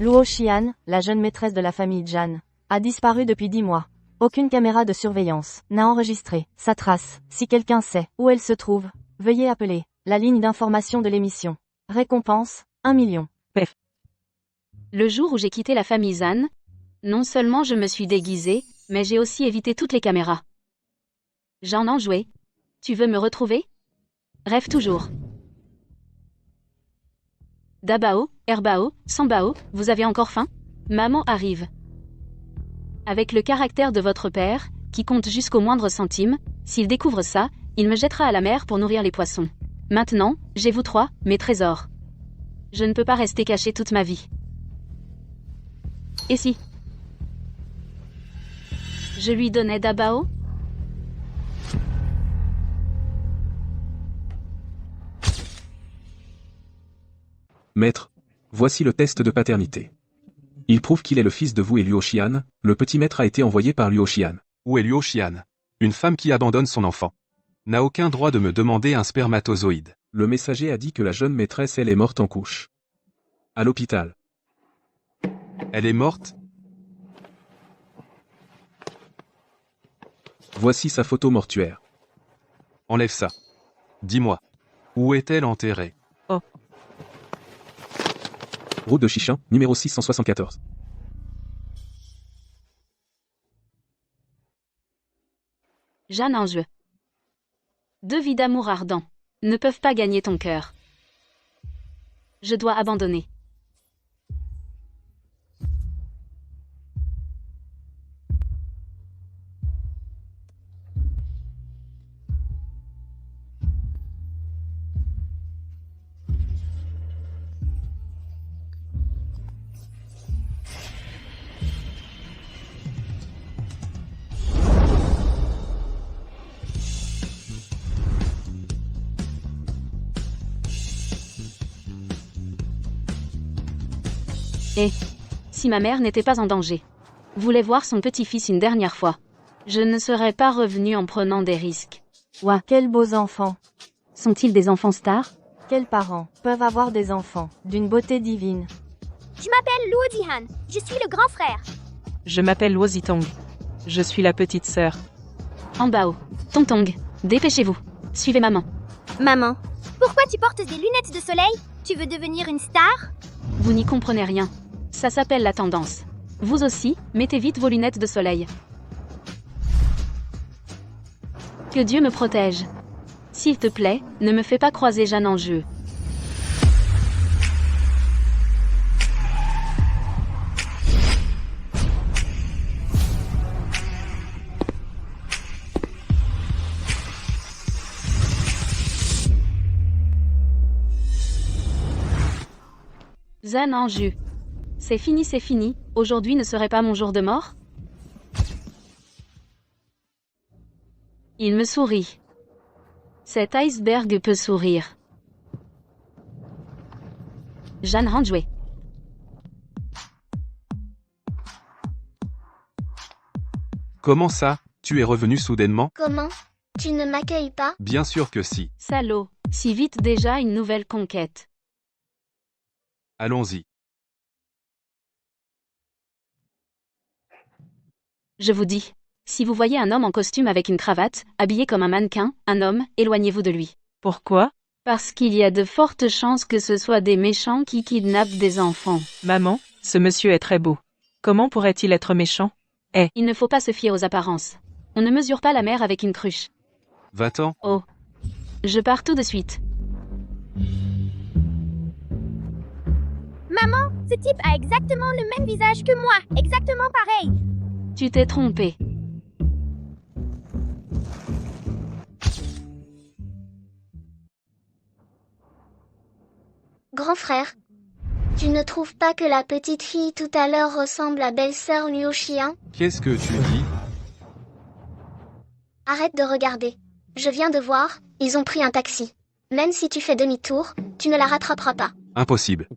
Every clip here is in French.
Luo Xian, la jeune maîtresse de la famille Zhan, a disparu depuis 10 mois. Aucune caméra de surveillance n'a enregistré sa trace. Si quelqu'un sait où elle se trouve, veuillez appeler la ligne d'information de l'émission. Récompense, 1 million. Le jour où j'ai quitté la famille Zhan, non seulement je me suis déguisée, mais j'ai aussi évité toutes les caméras. J'en ai joué. Tu veux me retrouver? Rêve toujours. Dabao, Herbao, Sambao, vous avez encore faim? Maman arrive. Avec le caractère de votre père, qui compte jusqu'au moindre centime, s'il découvre ça, il me jettera à la mer pour nourrir les poissons. Maintenant, j'ai vous trois, mes trésors. Je ne peux pas rester caché toute ma vie. Et si je lui donnais Dabao? Maître, voici le test de paternité. Il prouve qu'il est le fils de Wu et Luo Xian. Le petit maître a été envoyé par Luo Xian. Où est Luo Xian? Une femme qui abandonne son enfant n'a aucun droit de me demander un spermatozoïde. Le messager a dit que la jeune maîtresse elle est morte en couche. À l'hôpital. Elle est morte? Voici sa photo mortuaire. Enlève ça. Dis-moi. Où est-elle enterrée? Route de Chichin, numéro 674. Jeanne en jeu. Deux vies d'amour ardent ne peuvent pas gagner ton cœur. Je dois abandonner. Et si ma mère n'était pas en danger, voulait voir son petit-fils une dernière fois, je ne serais pas revenue en prenant des risques. Ouah, quels beaux enfants. Sont-ils des enfants stars? Quels parents peuvent avoir des enfants d'une beauté divine? Je m'appelle Luo Zihan, je suis le grand frère. Je m'appelle Luo Zitong. Je suis la petite sœur. En Bao, Tongtong, dépêchez-vous. Suivez maman. Maman, pourquoi tu portes des lunettes de soleil? Tu veux devenir une star? Vous n'y comprenez rien. Ça s'appelle la tendance. Vous aussi, mettez vite vos lunettes de soleil. Que Dieu me protège. S'il te plaît, ne me fais pas croiser Jeanne en jeu. Zhan en jus. C'est fini, aujourd'hui ne serait pas mon jour de mort? Il me sourit. Cet iceberg peut sourire. Jeanne Hanjue. Comment ça, tu es revenu soudainement? Comment? Tu ne m'accueilles pas? Bien sûr que si. Salaud, si vite déjà une nouvelle conquête. Allons-y. Je vous dis, si vous voyez un homme en costume avec une cravate, habillé comme un mannequin, un homme, éloignez-vous de lui. Pourquoi? Parce qu'il y a de fortes chances que ce soit des méchants qui kidnappent des enfants. Maman, ce monsieur est très beau. Comment pourrait-il être méchant? Il ne faut pas se fier aux apparences. On ne mesure pas la mer avec une cruche. Va-t'en. Oh. Je pars tout de suite. Maman, ce type a exactement le même visage que moi, exactement pareil. Tu t'es trompé. Grand frère, tu ne trouves pas que la petite fille tout à l'heure ressemble à belle-sœur Luo Xian? Qu'est-ce que tu dis? Arrête de regarder. Je viens de voir, ils ont pris un taxi. Même si tu fais demi-tour, tu ne la rattraperas pas. Impossible.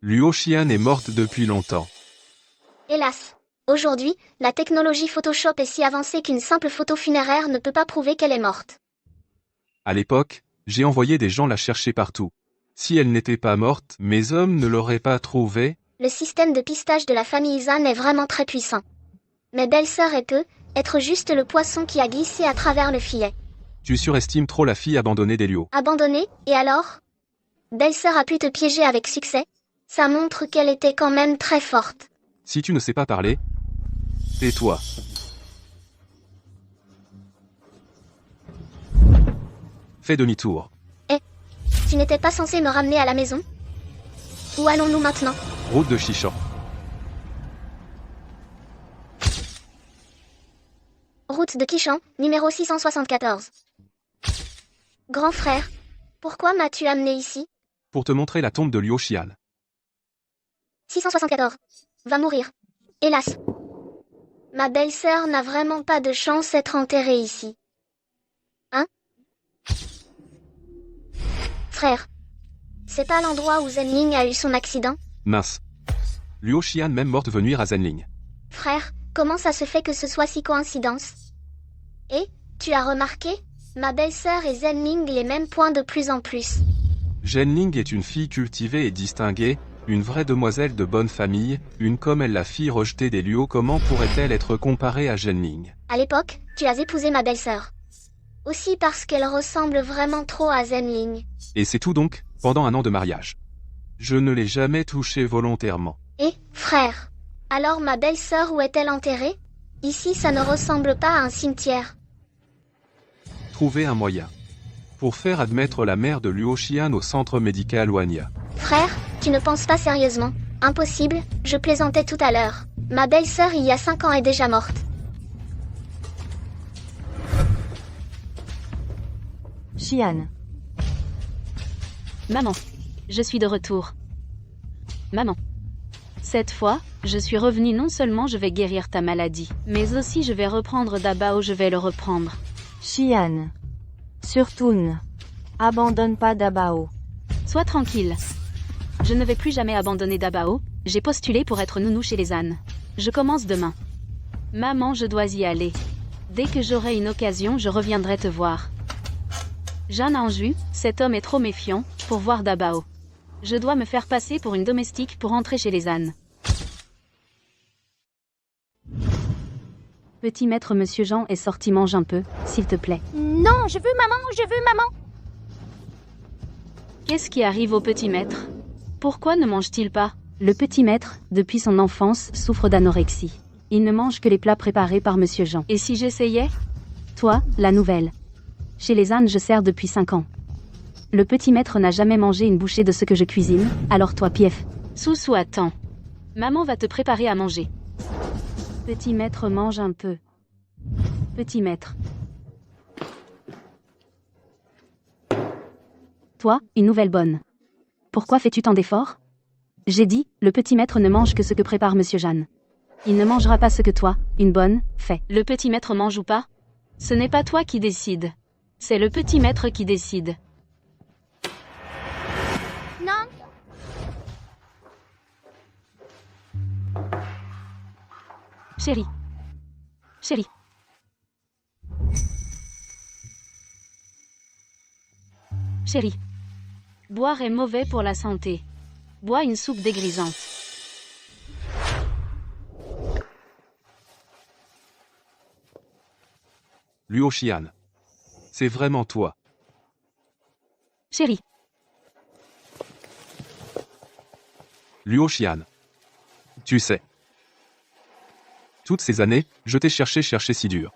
Luo Xian est morte depuis longtemps. Hélas. Aujourd'hui, la technologie Photoshop est si avancée qu'une simple photo funéraire ne peut pas prouver qu'elle est morte. À l'époque, j'ai envoyé des gens la chercher partout. Si elle n'était pas morte, mes hommes ne l'auraient pas trouvée. Le système de pistage de la famille Zan est vraiment très puissant. Mais belle-sœur est peut être juste le poisson qui a glissé à travers le filet. Tu surestimes trop la fille abandonnée d'Elio. Abandonnée, et alors? Belle-sœur a pu te piéger avec succès. Ça montre qu'elle était quand même très forte. Si tu ne sais pas parler, tais-toi. Fais demi-tour. Tu n'étais pas censé me ramener à la maison? Où allons-nous maintenant? Route de Chichon. Route de Kishan, numéro 674. Grand frère, pourquoi m'as-tu amené ici? Pour te montrer la tombe de Luo Xian. 674. Va mourir. Hélas. Ma belle-sœur n'a vraiment pas de chance d'être enterrée ici. Hein? Frère. C'est pas l'endroit où Zenling a eu son accident? Mince. Luo Xian même morte veut nuire à Zenling. Frère, comment ça se fait que ce soit si coïncidence? Et, tu as remarqué? Ma belle-sœur et Zenling les mêmes points de plus en plus. Zenling est une fille cultivée et distinguée, une vraie demoiselle de bonne famille, une comme elle la fille rejetée des Luo. Comment pourrait-elle être comparée à Zenling? À l'époque, tu as épousé ma belle-sœur. Aussi parce qu'elle ressemble vraiment trop à Zenling. Et c'est tout donc, pendant un an de mariage. Je ne l'ai jamais touchée volontairement. Et, frère, alors ma belle-sœur où est-elle enterrée? Ici ça ne ressemble pas à un cimetière. Trouver un moyen. Pour faire admettre la mère de Luo Xian au centre médical Wanya. Frère, tu ne penses pas sérieusement? Impossible, je plaisantais tout à l'heure. Ma belle-sœur il y a 5 ans est déjà morte. Xian. Maman. Je suis de retour. Maman. Cette fois, je suis revenue. Non seulement je vais guérir ta maladie, mais aussi je vais reprendre Dabao, je vais le reprendre. Xian. Surtout ne. Abandonne pas Dabao. Sois tranquille. Je ne vais plus jamais abandonner Dabao, j'ai postulé pour être nounou chez les ânes. Je commence demain. Maman, je dois y aller. Dès que j'aurai une occasion, je reviendrai te voir. Jeanne Anju, cet homme est trop méfiant, pour voir Dabao. Je dois me faire passer pour une domestique pour entrer chez les ânes. Petit maître Monsieur Jean est sorti, mange un peu, s'il te plaît. Non, je veux maman. Qu'est-ce qui arrive au petit maître? Pourquoi ne mange-t-il pas? Le petit maître, depuis son enfance, souffre d'anorexie. Il ne mange que les plats préparés par Monsieur Jean. Et si j'essayais? Toi, la nouvelle. Chez les ânes, je sers depuis 5 ans. Le petit maître n'a jamais mangé une bouchée de ce que je cuisine, alors toi, Pief. Soussou, attends. Maman va te préparer à manger. Petit maître, mange un peu. Petit maître. Toi, une nouvelle bonne. Pourquoi fais-tu tant d'efforts? J'ai dit, le petit maître ne mange que ce que prépare Monsieur Jeanne. Il ne mangera pas ce que toi, une bonne, fais. Le petit maître mange ou pas? Ce n'est pas toi qui décide. C'est le petit maître qui décide. Non. Chérie. Chérie. Chérie. Boire est mauvais pour la santé. Bois une soupe dégrisante. Luo Xian. C'est vraiment toi. Chérie. Luo Xian. Tu sais. Toutes ces années, je t'ai cherché si dur.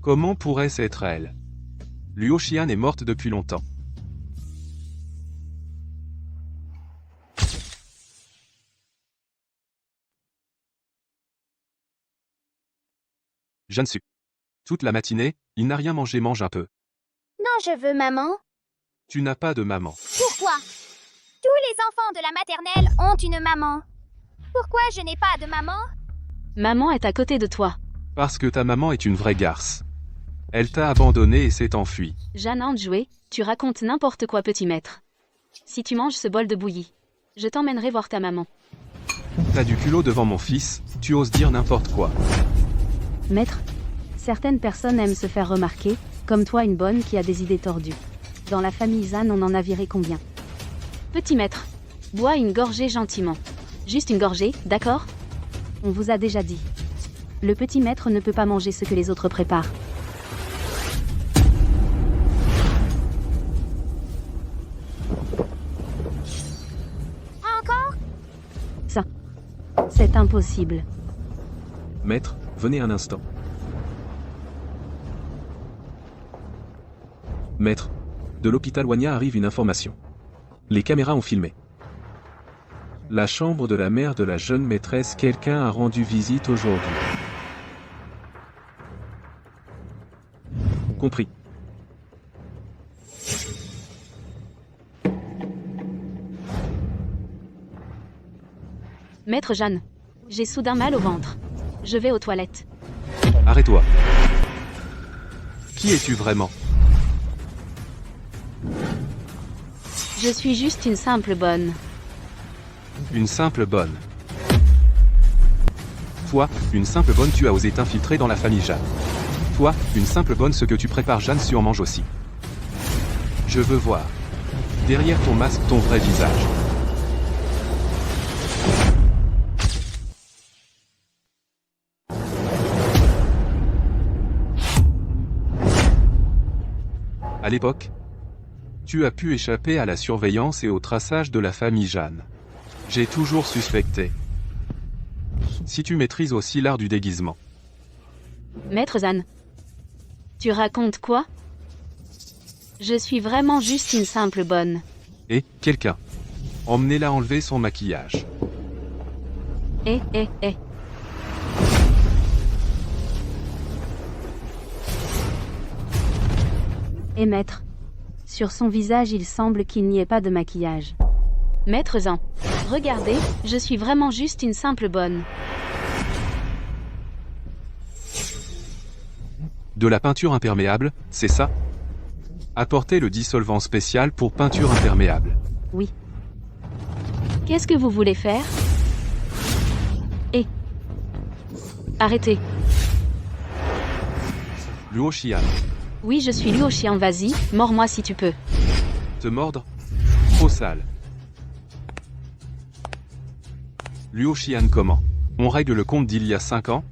Comment pourrait-ce être elle? Luo Xian est morte depuis longtemps. Jansu. Toute la matinée, il n'a rien mangé, mange un peu. Non, je veux maman. Tu n'as pas de maman. Pourquoi? Tous les enfants de la maternelle ont une maman. Pourquoi je n'ai pas de maman? Maman est à côté de toi. Parce que ta maman est une vraie garce. Elle t'a abandonné et s'est enfuie. Jeanne Andjoué, tu racontes n'importe quoi, petit maître. Si tu manges ce bol de bouillie, je t'emmènerai voir ta maman. T'as du culot devant mon fils, tu oses dire n'importe quoi. Maître, certaines personnes aiment se faire remarquer, comme toi une bonne qui a des idées tordues. Dans la famille Zan on en a viré combien? Petit maître, bois une gorgée gentiment. Juste une gorgée, d'accord? On vous a déjà dit. Le petit maître ne peut pas manger ce que les autres préparent. Ça, c'est impossible. Maître, venez un instant. Maître, de l'hôpital Wanya arrive une information. Les caméras ont filmé. La chambre de la mère de la jeune maîtresse, quelqu'un a rendu visite aujourd'hui. Compris. Maître Jeanne, j'ai soudain mal au ventre. Je vais aux toilettes. Arrête-toi. Qui es-tu vraiment? Je suis juste une simple bonne. Une simple bonne. Toi, une simple bonne, tu as osé t'infiltrer dans la famille Jeanne. Toi, une simple bonne, ce que tu prépares Jeanne surmange aussi. Je veux voir. Derrière ton masque, ton vrai visage. À l'époque, tu as pu échapper à la surveillance et au traçage de la famille Jeanne. J'ai toujours suspecté. Si tu maîtrises aussi l'art du déguisement. Maître Zan, tu racontes quoi? Je suis vraiment juste une simple bonne. Et, quelqu'un. Emmenez-la enlever son maquillage. Eh. Et maître, sur son visage il semble qu'il n'y ait pas de maquillage. Maître Zan, regardez, je suis vraiment juste une simple bonne. De la peinture imperméable, c'est ça? Apportez le dissolvant spécial pour peinture imperméable. Oui. Qu'est-ce que vous voulez faire? Arrêtez. Luo Xian. Oui, je suis Luo Xian, vas-y, mords-moi si tu peux. Te mordre? Trop sale. Luo Xian comment? On règle le compte d'il y a 5 ans?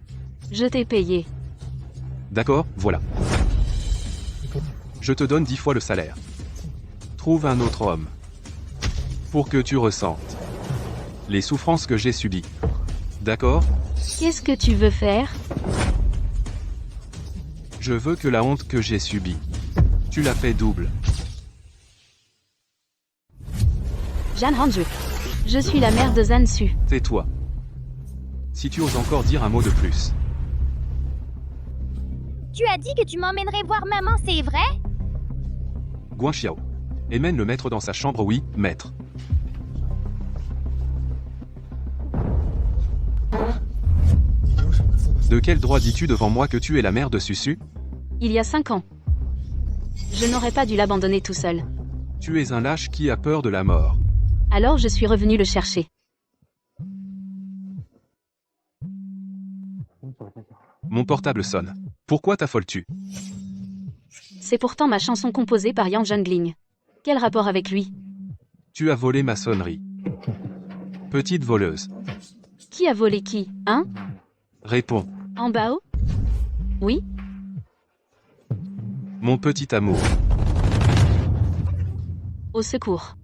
Je t'ai payé. D'accord, voilà. Je te donne 10 fois le salaire. Trouve un autre homme. Pour que tu ressentes les souffrances que j'ai subies. D'accord? Qu'est-ce que tu veux faire? Je veux que la honte que j'ai subie, tu la fais double. Jeanne Hanju. Je suis la mère de Zansu. Tais-toi. Si tu oses encore dire un mot de plus. Tu as dit que tu m'emmènerais voir maman, c'est vrai? Guan Xiao. Et mène le maître dans sa chambre, oui, maître. De quel droit dis-tu devant moi que tu es la mère de Susu? Il y a 5 ans. Je n'aurais pas dû l'abandonner tout seul. Tu es un lâche qui a peur de la mort. Alors je suis revenu le chercher. Mon portable sonne. Pourquoi t'affoles-tu? C'est pourtant ma chanson composée par Yang Jungling. Quel rapport avec lui? Tu as volé ma sonnerie. Petite voleuse. Qui a volé qui, hein? Réponds. En Bao? Oui? Mon petit amour. Au secours.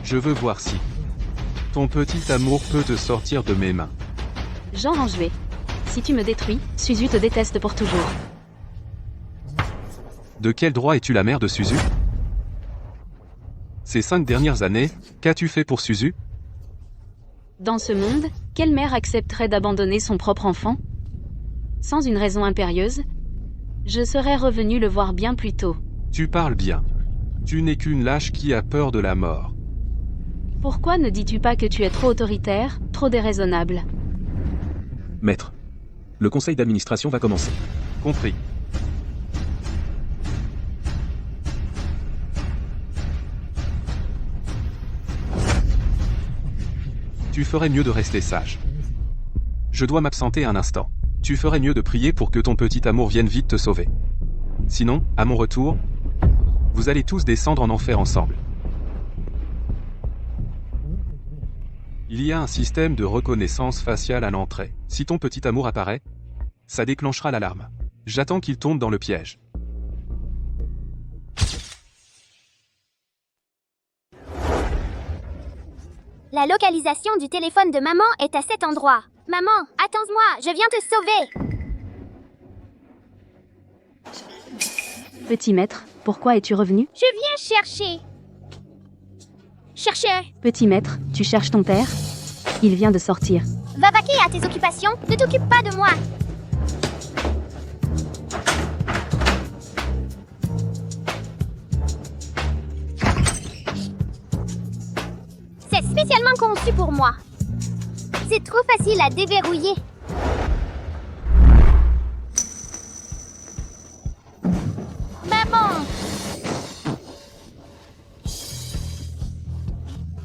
Je veux voir si ton petit amour peut te sortir de mes mains. Jean Rangevé. Si tu me détruis, Suzu te déteste pour toujours. De quel droit es-tu la mère de Suzu? Ces 5 dernières années, qu'as-tu fait pour Suzu? Dans ce monde, quelle mère accepterait d'abandonner son propre enfant? Sans une raison impérieuse, je serais revenu le voir bien plus tôt. Tu parles bien. Tu n'es qu'une lâche qui a peur de la mort. Pourquoi ne dis-tu pas que tu es trop autoritaire, trop déraisonnable? Maître. Le conseil d'administration va commencer. Compris. Tu ferais mieux de rester sage. Je dois m'absenter un instant. Tu ferais mieux de prier pour que ton petit amour vienne vite te sauver. Sinon, à mon retour, vous allez tous descendre en enfer ensemble. Il y a un système de reconnaissance faciale à l'entrée. Si ton petit amour apparaît, ça déclenchera l'alarme. J'attends qu'il tombe dans le piège. La localisation du téléphone de maman est à cet endroit. Maman, attends-moi, je viens te sauver. Petit maître, pourquoi es-tu revenu? Je viens chercher. Chercher. Petit maître, tu cherches ton père? Il vient de sortir. Va vaquer à tes occupations, ne t'occupe pas de moi. C'est spécialement conçu pour moi. C'est trop facile à déverrouiller. Maman!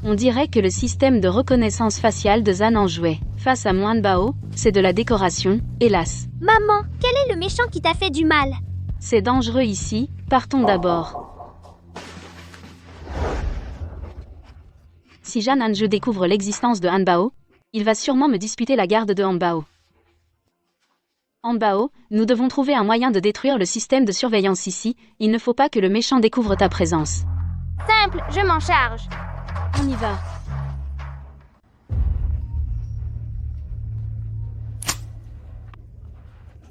On dirait que le système de reconnaissance faciale de Zan en jouait. Face à Mwanbao, c'est de la décoration, hélas. Maman, quel est le méchant qui t'a fait du mal? C'est dangereux ici, partons d'abord. Si Jan Hanju découvre l'existence de Hanbao, il va sûrement me disputer la garde de Hanbao. Hanbao, nous devons trouver un moyen de détruire le système de surveillance ici, il ne faut pas que le méchant découvre ta présence. Simple, je m'en charge. On y va.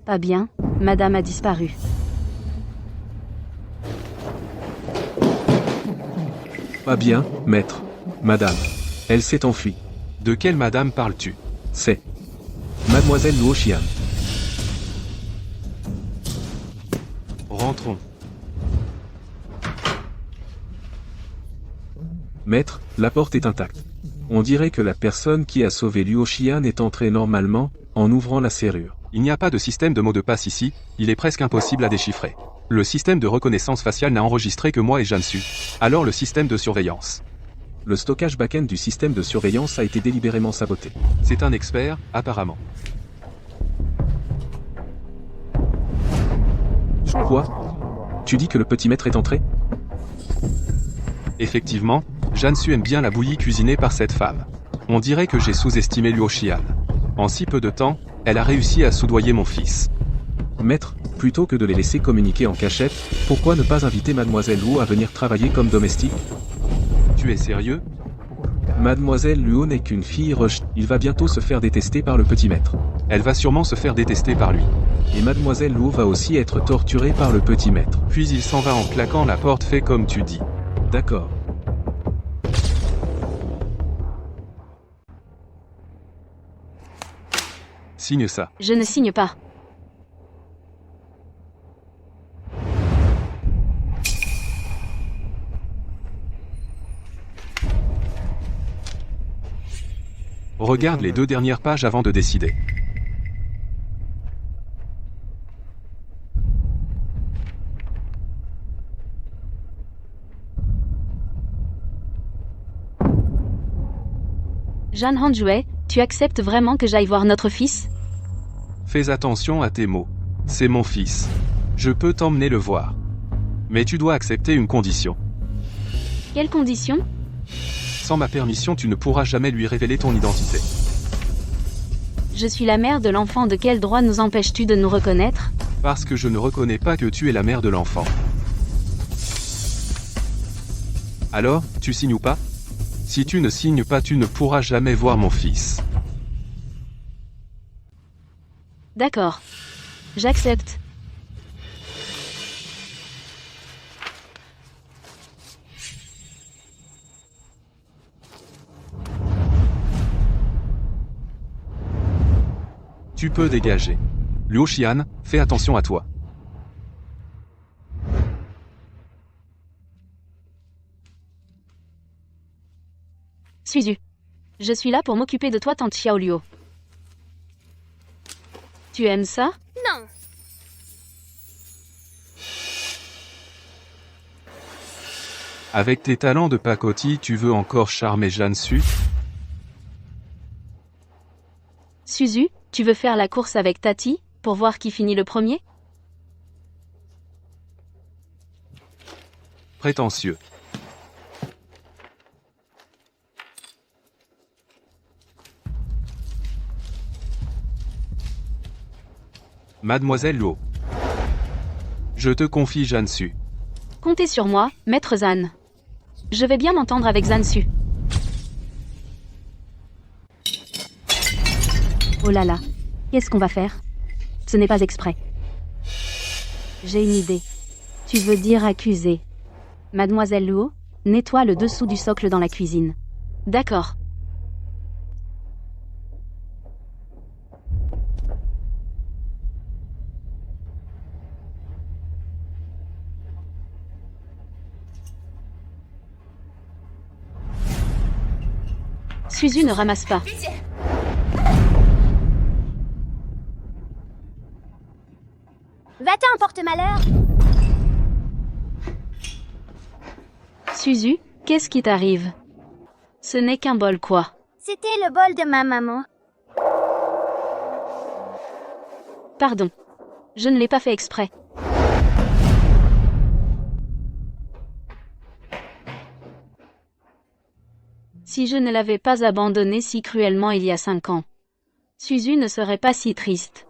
Pas bien, madame a disparu. Pas bien, maître. Madame. Elle s'est enfuie. De quelle madame parles-tu? C'est Mademoiselle Luo Xian. Rentrons. Maître, la porte est intacte. On dirait que la personne qui a sauvé Luo Xian est entrée normalement, en ouvrant la serrure. Il n'y a pas de système de mot de passe ici, il est presque impossible à déchiffrer. Le système de reconnaissance faciale n'a enregistré que moi et Jansu. Alors le système de surveillance. Le stockage back-end du système de surveillance a été délibérément saboté. C'est un expert, apparemment. Quoi? Tu dis que le petit maître est entré? Effectivement, Jansu aime bien la bouillie cuisinée par cette femme. On dirait que j'ai sous-estimé Luo Xian. En si peu de temps, elle a réussi à soudoyer mon fils. Maître, plutôt que de les laisser communiquer en cachette, pourquoi ne pas inviter Mademoiselle Luo à venir travailler comme domestique? Tu es sérieux? Mademoiselle Luo n'est qu'une fille rejetée. Il va bientôt se faire détester par le petit maître. Elle va sûrement se faire détester par lui. Et Mademoiselle Luo va aussi être torturée par le petit maître. Puis il s'en va en claquant la porte, fait comme tu dis. D'accord. Signe ça. Je ne signe pas. Regarde les 2 dernières pages avant de décider. Jan Hanjue, tu acceptes vraiment que j'aille voir notre fils? Fais attention à tes mots. C'est mon fils. Je peux t'emmener le voir. Mais tu dois accepter une condition. Quelle condition? Sans ma permission, tu ne pourras jamais lui révéler ton identité. Je suis la mère de l'enfant, de quel droit nous empêches-tu de nous reconnaître? Parce que je ne reconnais pas que tu es la mère de l'enfant. Alors, tu signes ou pas? Si tu ne signes pas, tu ne pourras jamais voir mon fils. D'accord. J'accepte. Tu peux dégager. Luo Xian, fais attention à toi. Suis-tu. Je suis là pour m'occuper de toi, tante Xiaoluo. Tu aimes ça? Non. Avec tes talents de pacotille, tu veux encore charmer Jansu? Suzu, tu veux faire la course avec Tati, pour voir qui finit le premier? Prétentieux. Mademoiselle Luo. Je te confie Jansu. Comptez sur moi, maître Zan. Je vais bien m'entendre avec Zansu. Oh là là, qu'est-ce qu'on va faire? Ce n'est pas exprès. J'ai une idée. Tu veux dire accuser. Mademoiselle Luo, nettoie le dessous du socle dans la cuisine. D'accord. Suzu ne ramasse pas. Va-t'en, porte-malheur. Suzu, qu'est-ce qui t'arrive? Ce n'est qu'un bol quoi. C'était le bol de ma maman. Pardon. Je ne l'ai pas fait exprès. Si je ne l'avais pas abandonné si cruellement il y a 5 ans, Suzu ne serait pas si triste.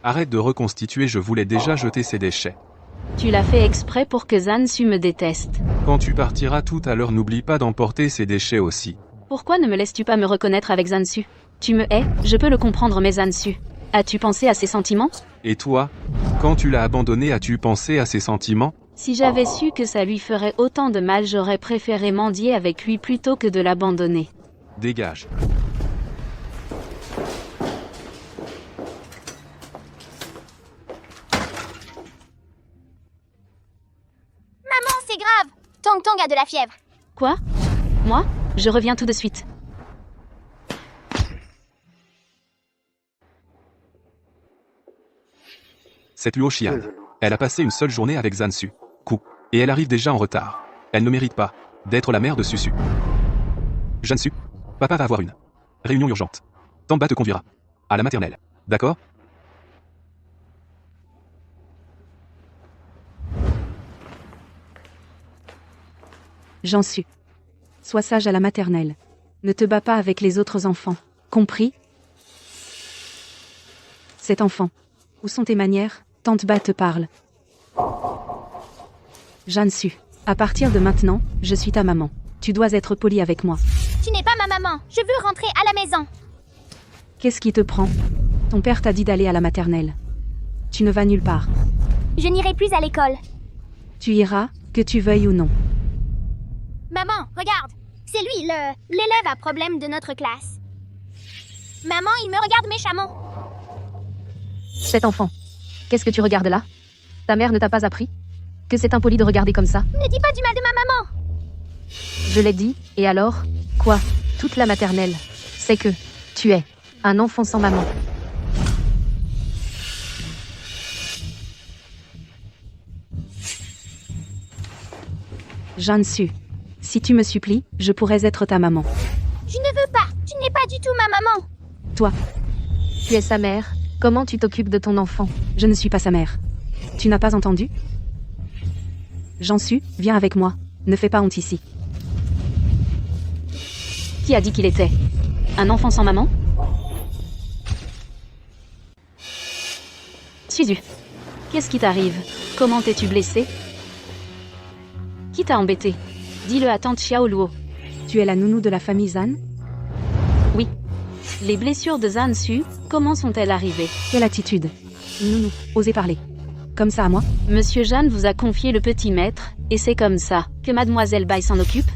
Arrête de reconstituer, je voulais déjà jeter ces déchets. Tu l'as fait exprès pour que Zansu me déteste. Quand tu partiras tout à l'heure, n'oublie pas d'emporter ces déchets aussi. Pourquoi ne me laisses-tu pas me reconnaître avec Zansu? Tu me hais, je peux le comprendre mais Zansu. As-tu pensé à ses sentiments? Et toi? Quand tu l'as abandonné, as-tu pensé à ses sentiments? Si j'avais su que ça lui ferait autant de mal, j'aurais préféré mendier avec lui plutôt que de l'abandonner. Dégage. Maman, c'est grave. Tong Tong a de la fièvre. Quoi? Moi? Je reviens tout de suite. Cette Luo chienne. Elle a passé une seule journée avec Zansu. Et elle arrive déjà en retard. Elle ne mérite pas d'être la mère de Susu. Jansu, papa va avoir une réunion urgente. Tamba te conduira à la maternelle. D'accord? Jansu. Sois sage à la maternelle. Ne te bats pas avec les autres enfants. Compris? Cet enfant. Où sont tes manières? Tante Ba te parle. Jansu. À partir de maintenant, je suis ta maman. Tu dois être poli avec moi. Tu n'es pas ma maman. Je veux rentrer à la maison. Qu'est-ce qui te prend? Ton père t'a dit d'aller à la maternelle. Tu ne vas nulle part. Je n'irai plus à l'école. Tu iras, que tu veuilles ou non. Maman, regarde. C'est lui, l'élève à problème de notre classe. Maman, il me regarde méchamment. Cet enfant. Qu'est-ce que tu regardes là? Ta mère ne t'a pas appris? Que c'est impoli de regarder comme ça? Ne dis pas du mal de ma maman. Je l'ai dit, et alors? Quoi? Toute la maternelle. C'est que tu es un enfant sans maman. Jansu. Si tu me supplies, je pourrais être ta maman. Je ne veux pas. Tu n'es pas du tout ma maman. Toi. Tu es sa mère. Comment tu t'occupes de ton enfant? Je ne suis pas sa mère. Tu n'as pas entendu? Jansu, viens avec moi. Ne fais pas honte ici. Qui a dit qu'il était un enfant sans maman? Suzu. Qu'est-ce qui t'arrive? Comment t'es-tu blessé? Qui t'a embêté? Dis-le à tante Xiaoluo. Tu es la nounou de la famille Zan? Oui. Les blessures de Zansu, comment sont-elles arrivées? Quelle attitude? Nounou, osez parler. Comme ça à moi? Monsieur Jeanne vous a confié le petit maître, et c'est comme ça que Mademoiselle Bai s'en occupe?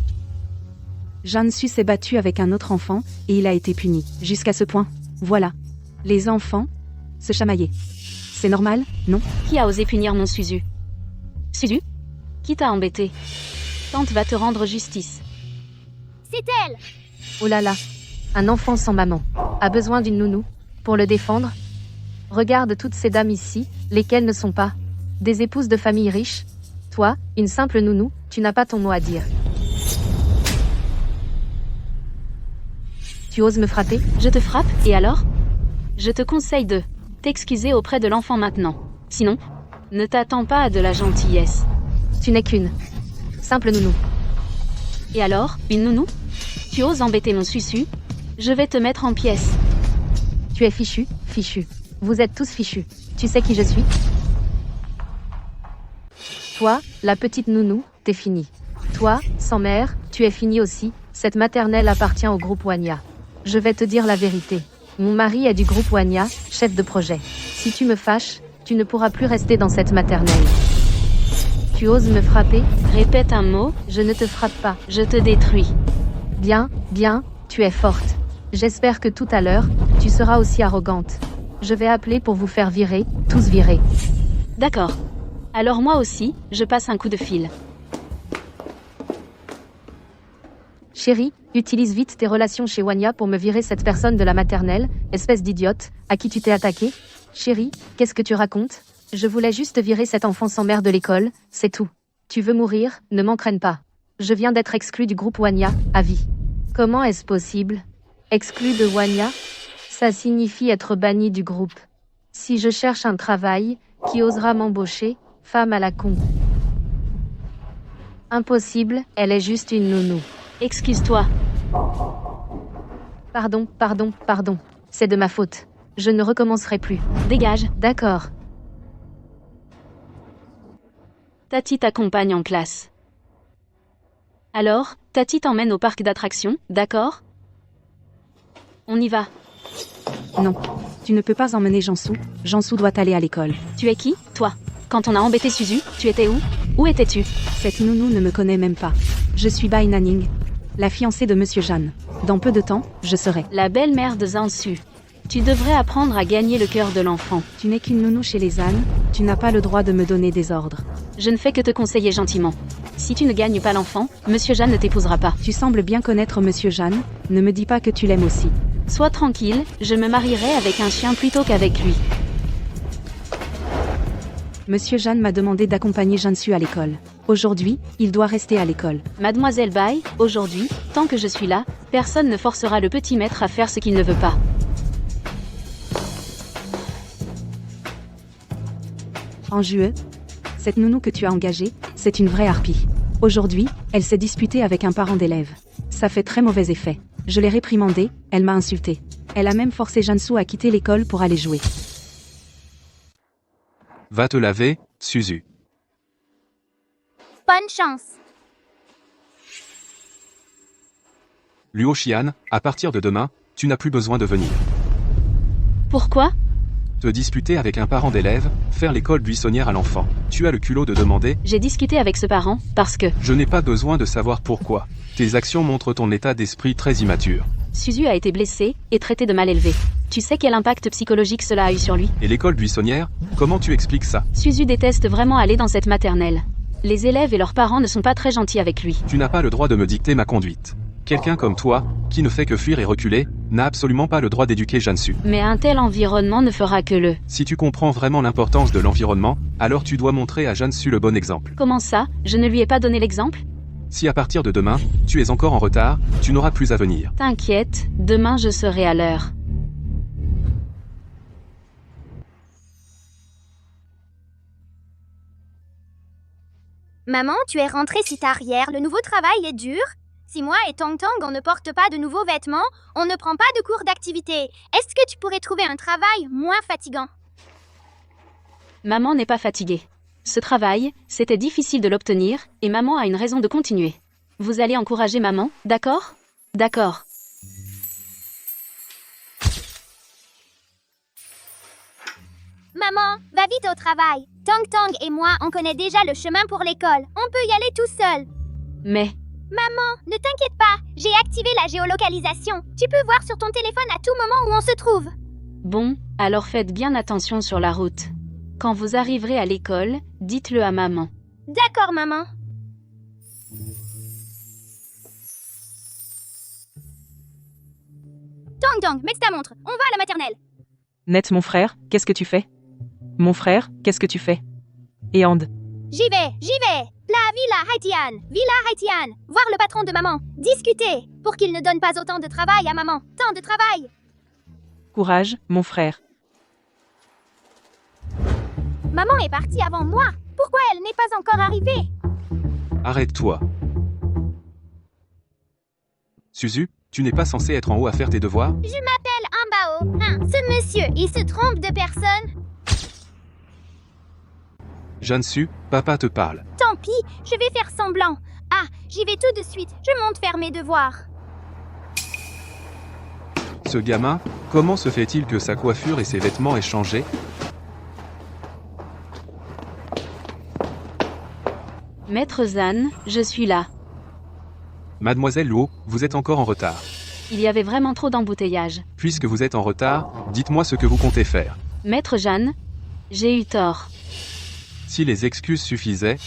Jansu s'est battu avec un autre enfant, et il a été puni. Jusqu'à ce point. Voilà. Les enfants se chamaillaient. C'est normal, non? Qui a osé punir mon Suzu? Suzu? Qui t'a embêté? Tante va te rendre justice. C'est elle. Oh là là. Un enfant sans maman a besoin d'une nounou pour le défendre. Regarde toutes ces dames ici, lesquelles ne sont pas des épouses de famille riches. Toi, une simple nounou, tu n'as pas ton mot à dire. Tu oses me frapper? Je te frappe, et alors? Je te conseille de t'excuser auprès de l'enfant maintenant. Sinon, ne t'attends pas à de la gentillesse. Tu n'es qu'une simple nounou. Et alors, une nounou? Tu oses embêter mon susu? Je vais te mettre en pièces. Tu es fichu, fichu. Vous êtes tous fichus. Tu sais qui je suis? Toi, la petite nounou, t'es fini. Toi, sans mère, tu es fini aussi. Cette maternelle appartient au groupe Wanya. Je vais te dire la vérité. Mon mari est du groupe Wanya, chef de projet. Si tu me fâches, tu ne pourras plus rester dans cette maternelle. Tu oses me frapper? Répète un mot, je ne te frappe pas, je te détruis. Bien, bien, tu es forte. J'espère que tout à l'heure, tu seras aussi arrogante. Je vais appeler pour vous faire virer, tous virer. D'accord. Alors moi aussi, je passe un coup de fil. Chérie, utilise vite tes relations chez Wanya pour me virer cette personne de la maternelle, espèce d'idiote, à qui tu t'es attaqué. Chérie, qu'est-ce que tu racontes? Je voulais juste virer cet enfant sans mère de l'école, c'est tout. Tu veux mourir? Ne m'entraîne pas. Je viens d'être exclu du groupe Wanya, à vie. Comment est-ce possible? Exclu de Wanya? Ça signifie être banni du groupe. Si je cherche un travail, qui osera m'embaucher? Femme à la con. Impossible, elle est juste une nounou. Excuse-toi. Pardon. C'est de ma faute. Je ne recommencerai plus. Dégage. D'accord. Tati t'accompagne en classe. Alors, Tati t'emmène au parc d'attractions, d'accord? On y va. Non. Tu ne peux pas emmener Jansu. Jansu doit aller à l'école. Tu es qui, toi? Quand on a embêté Suzu, tu étais où? Où étais-tu? Cette nounou ne me connaît même pas. Je suis Bai Nanning, la fiancée de Monsieur Jeanne. Dans peu de temps, je serai la belle-mère de Zansu. Tu devrais apprendre à gagner le cœur de l'enfant. Tu n'es qu'une nounou chez les ânes, tu n'as pas le droit de me donner des ordres. Je ne fais que te conseiller gentiment. Si tu ne gagnes pas l'enfant, Monsieur Jeanne ne t'épousera pas. Tu sembles bien connaître Monsieur Jeanne, ne me dis pas que tu l'aimes aussi. Sois tranquille, je me marierai avec un chien plutôt qu'avec lui. Monsieur Jeanne m'a demandé d'accompagner Jansu à l'école. Aujourd'hui, il doit rester à l'école. Mademoiselle Bai, aujourd'hui, tant que je suis là, personne ne forcera le petit maître à faire ce qu'il ne veut pas. En juillet, cette nounou que tu as engagée, c'est une vraie harpie. Aujourd'hui, elle s'est disputée avec un parent d'élève. Ça fait très mauvais effet. Je l'ai réprimandée, elle m'a insultée. Elle a même forcé Jansu à quitter l'école pour aller jouer. Va te laver, Suzu. Bonne chance. Luo Xian, à partir de demain, tu n'as plus besoin de venir. Pourquoi? Te disputer avec un parent d'élève, faire l'école buissonnière à l'enfant. Tu as le culot de demander? J'ai discuté avec ce parent, parce que... Je n'ai pas besoin de savoir pourquoi. Tes actions montrent ton état d'esprit très immature. Suzu a été blessé, et traité de mal élevé. Tu sais quel impact psychologique cela a eu sur lui? Et l'école buissonnière? Comment tu expliques ça? Suzu déteste vraiment aller dans cette maternelle. Les élèves et leurs parents ne sont pas très gentils avec lui. Tu n'as pas le droit de me dicter ma conduite. Quelqu'un comme toi, qui ne fait que fuir et reculer, n'a absolument pas le droit d'éduquer Jansu. Mais un tel environnement ne fera que le... Si tu comprends vraiment l'importance de l'environnement, alors tu dois montrer à Jansu le bon exemple. Comment ça? Je ne lui ai pas donné l'exemple? Si à partir de demain, tu es encore en retard, tu n'auras plus à venir. T'inquiète, demain je serai à l'heure. Maman, tu es rentrée si tard hier, le nouveau travail est dur. Si moi et Tang Tang on ne porte pas de nouveaux vêtements, on ne prend pas de cours d'activité. Est-ce que tu pourrais trouver un travail moins fatigant? Maman n'est pas fatiguée. Ce travail, c'était difficile de l'obtenir, et maman a une raison de continuer. Vous allez encourager maman, d'accord? D'accord. Maman, va vite au travail. Tang Tang et moi, on connaît déjà le chemin pour l'école. On peut y aller tout seul. Mais... Maman, ne t'inquiète pas, j'ai activé la géolocalisation. Tu peux voir sur ton téléphone à tout moment où on se trouve. Bon, alors faites bien attention sur la route. Quand vous arriverez à l'école, dites-le à maman. D'accord, maman. Tang Tang, mets ta montre, on va à la maternelle. Net, mon frère, qu'est-ce que tu fais? Mon frère, qu'est-ce que tu fais? Et And? J'y vais. La Villa Haitian. Villa Haitian. Voir le patron de maman. Discuter. Pour qu'il ne donne pas autant de travail à maman. Tant de travail. Courage, mon frère. Maman est partie avant moi. Pourquoi elle n'est pas encore arrivée? Arrête-toi. Suzu, tu n'es pas censé être en haut à faire tes devoirs? Je m'appelle Ambao. Ce monsieur, il se trompe de personne. Jansu, papa te parle. Tant pis, je vais faire semblant. Ah, j'y vais tout de suite. Je monte faire mes devoirs. Ce gamin, comment se fait-il que sa coiffure et ses vêtements aient changé? Maître Zan, je suis là. Mademoiselle Luo, vous êtes encore en retard. Il y avait vraiment trop d'embouteillages. Puisque vous êtes en retard, dites-moi ce que vous comptez faire. Maître Jeanne, j'ai eu tort. Si les excuses suffisaient,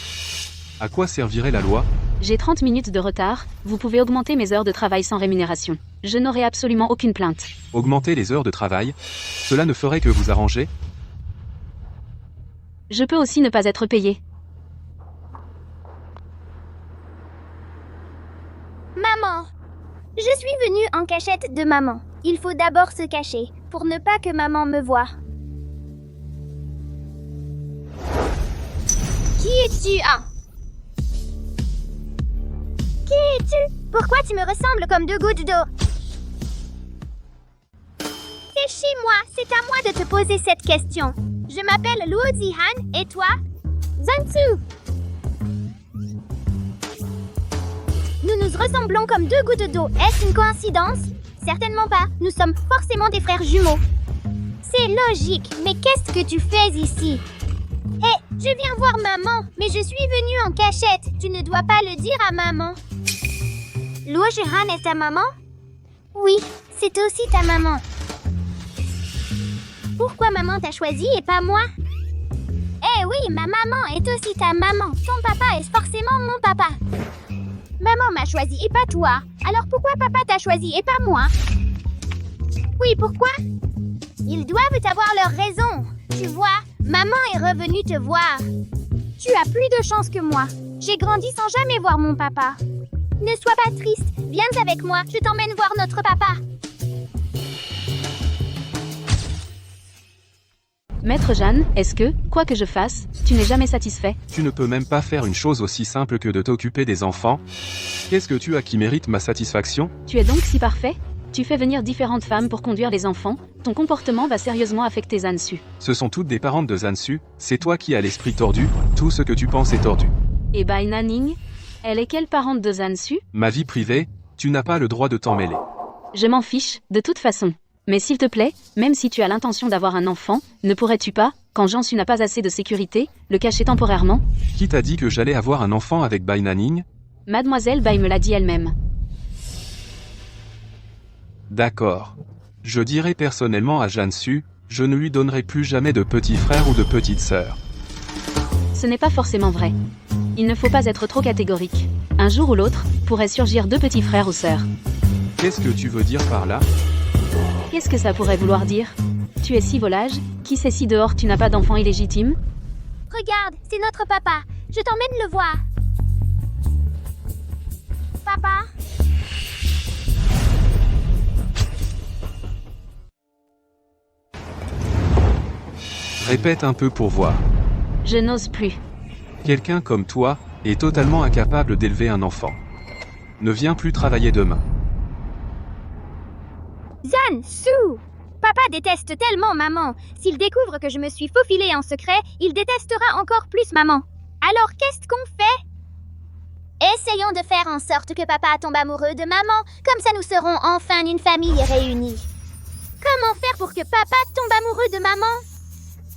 à quoi servirait la loi? J'ai 30 minutes de retard, vous pouvez augmenter mes heures de travail sans rémunération. Je n'aurai absolument aucune plainte. Augmenter les heures de travail, cela ne ferait que vous arranger? Je peux aussi ne pas être payé. Maman. Je suis venue en cachette de maman. Il faut d'abord se cacher, pour ne pas que maman me voie. Qui es-tu, Qui es-tu? Pourquoi tu me ressembles comme deux gouttes d'eau? C'est chez moi, c'est à moi de te poser cette question. Je m'appelle Luo Zihan, et toi? Zansu. Nous nous ressemblons comme deux gouttes d'eau. Est-ce une coïncidence? Certainement pas. Nous sommes forcément des frères jumeaux. C'est logique, mais qu'est-ce que tu fais ici? Hé, je viens voir maman, mais je suis venue en cachette. Tu ne dois pas le dire à maman. Luo Zihan est ta maman? Oui, c'est aussi ta maman. Pourquoi maman t'a choisi et pas moi? Eh oui, ma maman est aussi ta maman. Ton papa est forcément mon papa. Maman m'a choisi et pas toi. Alors pourquoi papa t'a choisi et pas moi? Oui, pourquoi? Ils doivent avoir leur raison. Tu vois, maman est revenue te voir. Tu as plus de chance que moi. J'ai grandi sans jamais voir mon papa. Ne sois pas triste. Viens avec moi. Je t'emmène voir notre papa. Maître Jeanne, est-ce que, quoi que je fasse, tu n'es jamais satisfait? Tu ne peux même pas faire une chose aussi simple que de t'occuper des enfants? Qu'est-ce que tu as qui mérite ma satisfaction? Tu es donc si parfait? Tu fais venir différentes femmes pour conduire les enfants, ton comportement va sérieusement affecter Zansu. Ce sont toutes des parentes de Zansu, c'est toi qui as l'esprit tordu, tout ce que tu penses est tordu. Et Bai Nanning? Elle est quelle parente de Zansu? Ma vie privée, tu n'as pas le droit de t'en mêler. Je m'en fiche, de toute façon. Mais s'il te plaît, même si tu as l'intention d'avoir un enfant, ne pourrais-tu pas, quand Jansu n'a pas assez de sécurité, le cacher temporairement? Qui t'a dit que j'allais avoir un enfant avec Bai Nanning? Mademoiselle Bai me l'a dit elle-même. D'accord. Je dirai personnellement à Jansu, je ne lui donnerai plus jamais de petit frère ou de petite sœur. Ce n'est pas forcément vrai. Il ne faut pas être trop catégorique. Un jour ou l'autre, pourraient surgir deux petits frères ou sœurs. Qu'est-ce que tu veux dire par là? Qu'est-ce que ça pourrait vouloir dire? Tu es si volage, qui sait si dehors tu n'as pas d'enfant illégitime? Regarde, c'est notre papa. Je t'emmène le voir. Papa? Répète un peu pour voir. Je n'ose plus. Quelqu'un comme toi est totalement incapable d'élever un enfant. Ne viens plus travailler demain. Zansu! Papa déteste tellement maman. S'il découvre que je me suis faufilée en secret, il détestera encore plus maman. Alors qu'est-ce qu'on fait? Essayons de faire en sorte que papa tombe amoureux de maman. Comme ça nous serons enfin une famille réunie. Comment faire pour que papa tombe amoureux de maman?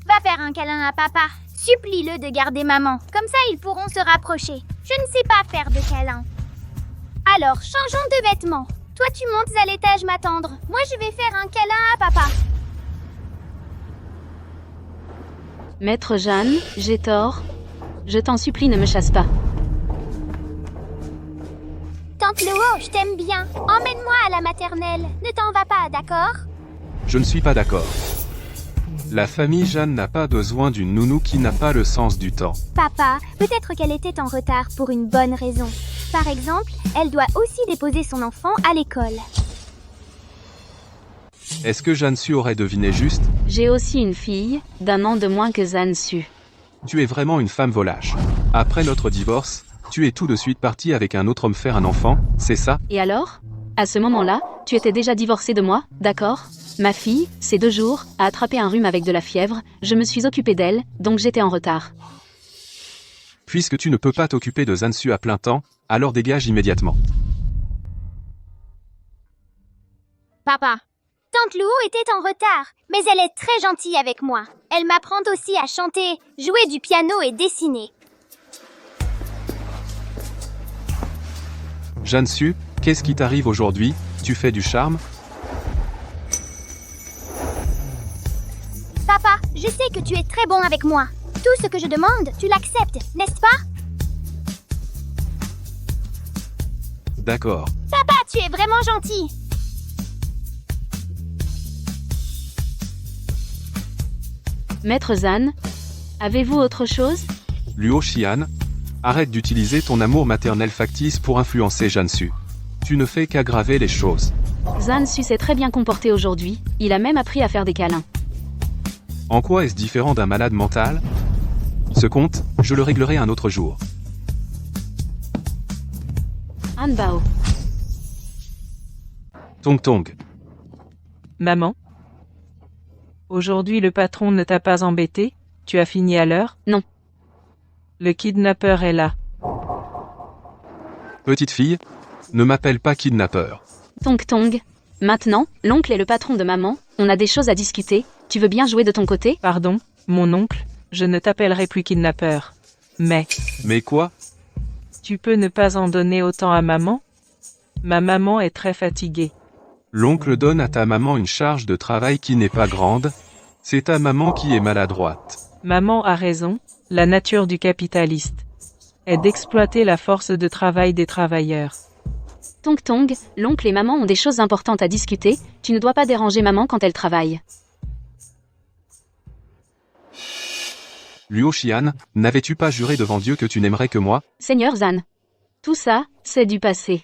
Va faire un câlin à papa. Supplie-le de garder maman. Comme ça ils pourront se rapprocher. Je ne sais pas faire de câlin. Alors changeons de vêtements. Toi, tu montes à l'étage m'attendre. Moi, je vais faire un câlin à papa. Maître Jeanne, j'ai tort. Je t'en supplie, ne me chasse pas. Tante Luo, je t'aime bien. Emmène-moi à la maternelle. Ne t'en va pas, d'accord? Je ne suis pas d'accord. La famille Jeanne n'a pas besoin d'une nounou qui n'a pas le sens du temps. Papa, peut-être qu'elle était en retard pour une bonne raison. Par exemple, elle doit aussi déposer son enfant à l'école. Est-ce que Jeanne Su aurait deviné juste? J'ai aussi une fille, d'1 an de moins que Zan Su. Tu es vraiment une femme volage. Après notre divorce, tu es tout de suite partie avec un autre homme faire un enfant, c'est ça? Et alors? À ce moment-là, tu étais déjà divorcée de moi, d'accord? Ma fille, ces 2 jours, a attrapé un rhume avec de la fièvre, je me suis occupée d'elle, donc j'étais en retard. Puisque tu ne peux pas t'occuper de Zan Su à plein temps, alors dégage immédiatement. Papa. Tante Lou était en retard, mais elle est très gentille avec moi. Elle m'apprend aussi à chanter, jouer du piano et dessiner. Jeanne Su, qu'est-ce qui t'arrive aujourd'hui? Tu fais du charme? Papa, je sais que tu es très bon avec moi. Tout ce que je demande, tu l'acceptes, n'est-ce pas? D'accord. Papa, tu es vraiment gentil. Maître Zan, avez-vous autre chose? Luo Xian, arrête d'utiliser ton amour maternel factice pour influencer Jeanne Su. Tu ne fais qu'aggraver les choses. Zan Su s'est très bien comporté aujourd'hui, il a même appris à faire des câlins. En quoi est-ce différent d'un malade mental? Ce compte, je le réglerai un autre jour. Han Bao. Tong Tong. Maman? Aujourd'hui le patron ne t'a pas embêté? Tu as fini à l'heure? Non. Le kidnappeur est là. Petite fille, ne m'appelle pas kidnappeur. Tong Tong. Maintenant, l'oncle est le patron de maman, on a des choses à discuter, tu veux bien jouer de ton côté? Pardon, mon oncle, je ne t'appellerai plus kidnappeur. Mais, Mais quoi? tu peux ne pas en donner autant à maman? Ma maman est très fatiguée. L'oncle donne à ta maman une charge de travail qui n'est pas grande. C'est ta maman qui est maladroite. Maman a raison, la nature du capitaliste est d'exploiter la force de travail des travailleurs. Tong Tong, l'oncle et maman ont des choses importantes à discuter, tu ne dois pas déranger maman quand elle travaille. Luo Xian, n'avais-tu pas juré devant Dieu que tu n'aimerais que moi? Seigneur Zan. Tout ça, c'est du passé.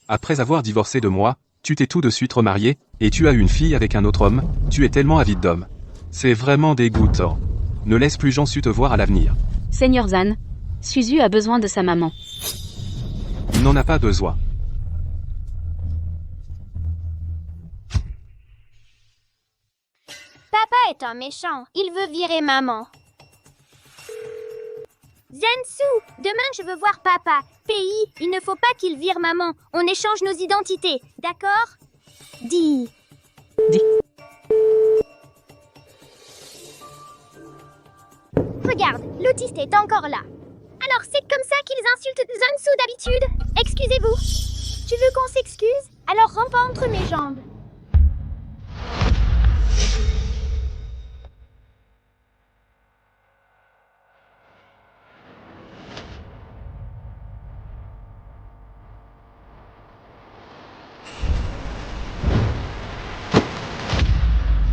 Après avoir divorcé de moi, tu t'es tout de suite remarié, et tu as eu une fille avec un autre homme, tu es tellement avide d'homme. C'est vraiment dégoûtant. Ne laisse plus Jean Su te voir à l'avenir. Seigneur Zan. Suzu a besoin de sa maman. Il n'en a pas besoin. Papa est un méchant, il veut virer maman. Zensu, demain je veux voir papa. Pays, il ne faut pas qu'il vire maman. On échange nos identités, d'accord? Dis. Regarde, l'autiste est encore là. Alors c'est comme ça qu'ils insultent Zensu d'habitude. Excusez-vous. Tu veux qu'on s'excuse? Alors rampe pas entre mes jambes.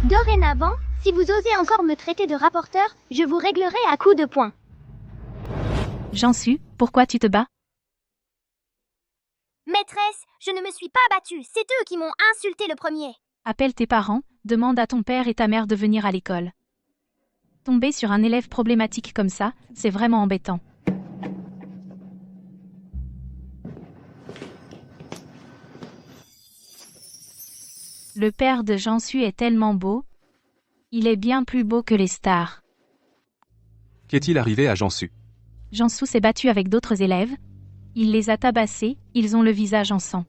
Dorénavant, si vous osez encore me traiter de rapporteur, je vous réglerai à coups de poing. Jean Su, pourquoi tu te bats? Maîtresse, je ne me suis pas battue, c'est eux qui m'ont insulté le premier. Appelle tes parents, demande à ton père et ta mère de venir à l'école. Tomber sur un élève problématique comme ça, c'est vraiment embêtant. Le père de Jean Su est tellement beau. Il est bien plus beau que les stars. Qu'est-il arrivé à Jean Su? Jean Su s'est battu avec d'autres élèves. Il les a tabassés, ils ont le visage en sang.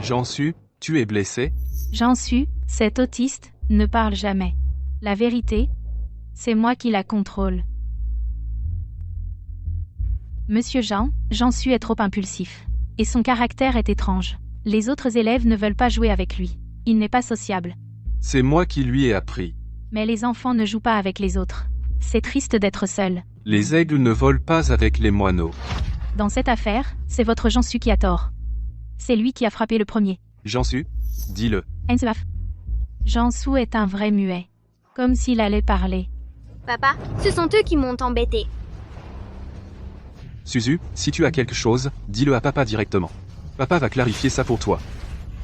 Jean Su, tu es blessé? Jean Su, cet autiste, ne parle jamais. La vérité, c'est moi qui la contrôle. Monsieur Jean Su est trop impulsif. Et son caractère est étrange. Les autres élèves ne veulent pas jouer avec lui. Il n'est pas sociable. C'est moi qui lui ai appris. Mais les enfants ne jouent pas avec les autres. C'est triste d'être seul. Les aigles ne volent pas avec les moineaux. Dans cette affaire, c'est votre Jean Su qui a tort. C'est lui qui a frappé le premier. Jean Su, dis-le. Jean Su est un vrai muet. Comme s'il allait parler. Papa, ce sont eux qui m'ont embêté. Suzu, si tu as quelque chose, dis-le à papa directement. Papa va clarifier ça pour toi.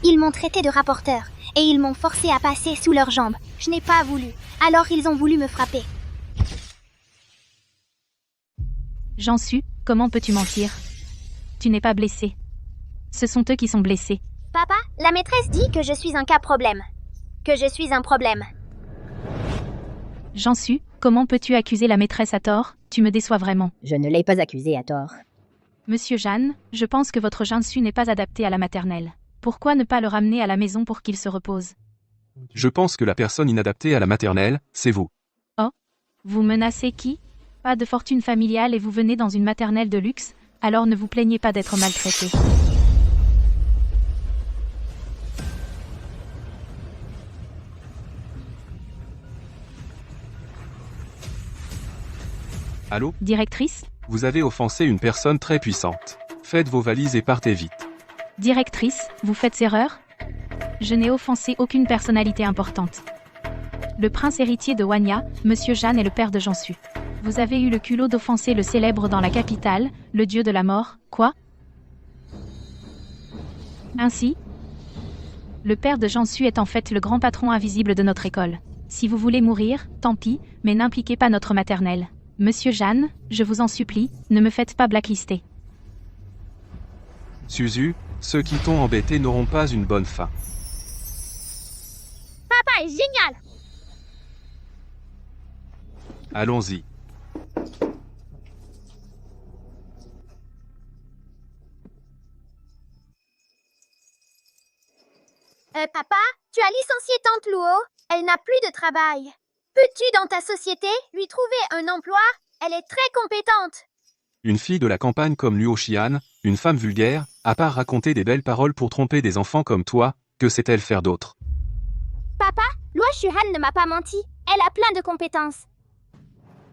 Ils m'ont traité de rapporteur et ils m'ont forcé à passer sous leurs jambes. Je n'ai pas voulu. Alors ils ont voulu me frapper. Jansu, comment peux-tu mentir? Tu n'es pas blessé. Ce sont eux qui sont blessés. Papa, la maîtresse dit que je suis un cas problème. Que je suis un problème. Jansu, comment peux-tu accuser la maîtresse à tort? Tu me déçois vraiment. Je ne l'ai pas accusé à tort. Monsieur Jeanne, je pense que votre Jansu n'est pas adapté à la maternelle. Pourquoi ne pas le ramener à la maison pour qu'il se repose? Je pense que la personne inadaptée à la maternelle, c'est vous. Vous menacez qui? Pas de fortune familiale et vous venez dans une maternelle de luxe, alors ne vous plaignez pas d'être maltraité. Allô? Directrice? Vous avez offensé une personne très puissante. Faites vos valises et partez vite. Directrice, vous faites erreur? Je n'ai offensé aucune personnalité importante. Le prince héritier de Wanya, Monsieur Jeanne est le père de Jansu. Vous avez eu le culot d'offenser le célèbre dans la capitale, le dieu de la mort, quoi? Ainsi, le père de Jansu est en fait le grand patron invisible de notre école. Si vous voulez mourir, tant pis, mais n'impliquez pas notre maternelle. Monsieur Jeanne, je vous en supplie, ne me faites pas blacklister. Suzu, ceux qui t'ont embêté n'auront pas une bonne fin. Papa est génial. Allons-y. Papa, tu as licencié Tante Luo. Elle n'a plus de travail. Peux-tu, dans ta société, lui trouver un emploi? Elle est très compétente. Une fille de la campagne comme Luo Xian, une femme vulgaire, à part raconter des belles paroles pour tromper des enfants comme toi, que sait-elle faire d'autre? Papa, Luo Shuhan ne m'a pas menti. Elle a plein de compétences.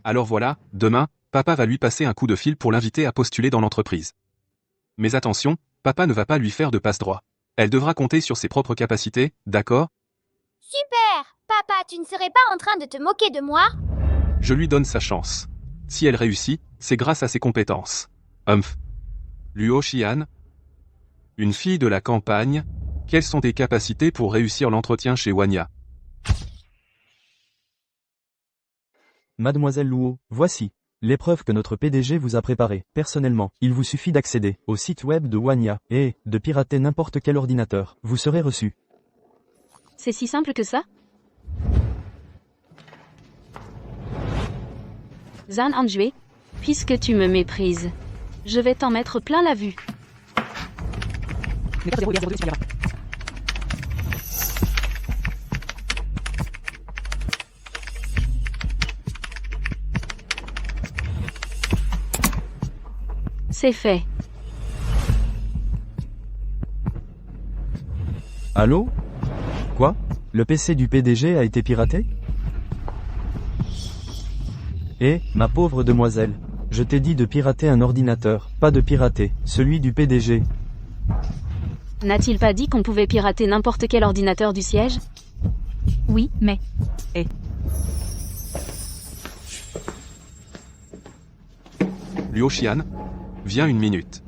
Alors voilà, demain, papa va lui passer un coup de fil pour l'inviter à postuler dans l'entreprise. Mais attention, papa ne va pas lui faire de passe-droit. Elle devra compter sur ses propres capacités, d'accord? Super! Papa, tu ne serais pas en train de te moquer de moi? Je lui donne sa chance. Si elle réussit, c'est grâce à ses compétences. Humph. Luo Xian, une fille de la campagne, quelles sont tes capacités pour réussir l'entretien chez Wanya? Mademoiselle Luo, voici l'épreuve que notre PDG vous a préparée. Personnellement, il vous suffit d'accéder au site web de Wanya et de pirater n'importe quel ordinateur. Vous serez reçu. C'est si simple que ça? Zan Anjue, puisque tu me méprises, je vais t'en mettre plein la vue. C'est fait. Allô? Quoi? Le PC du PDG a été piraté? Eh, ma pauvre demoiselle, je t'ai dit de pirater un ordinateur, pas de pirater celui du PDG. N'a-t-il pas dit qu'on pouvait pirater n'importe quel ordinateur du siège? Oui, mais... Luo Xian, viens une minute.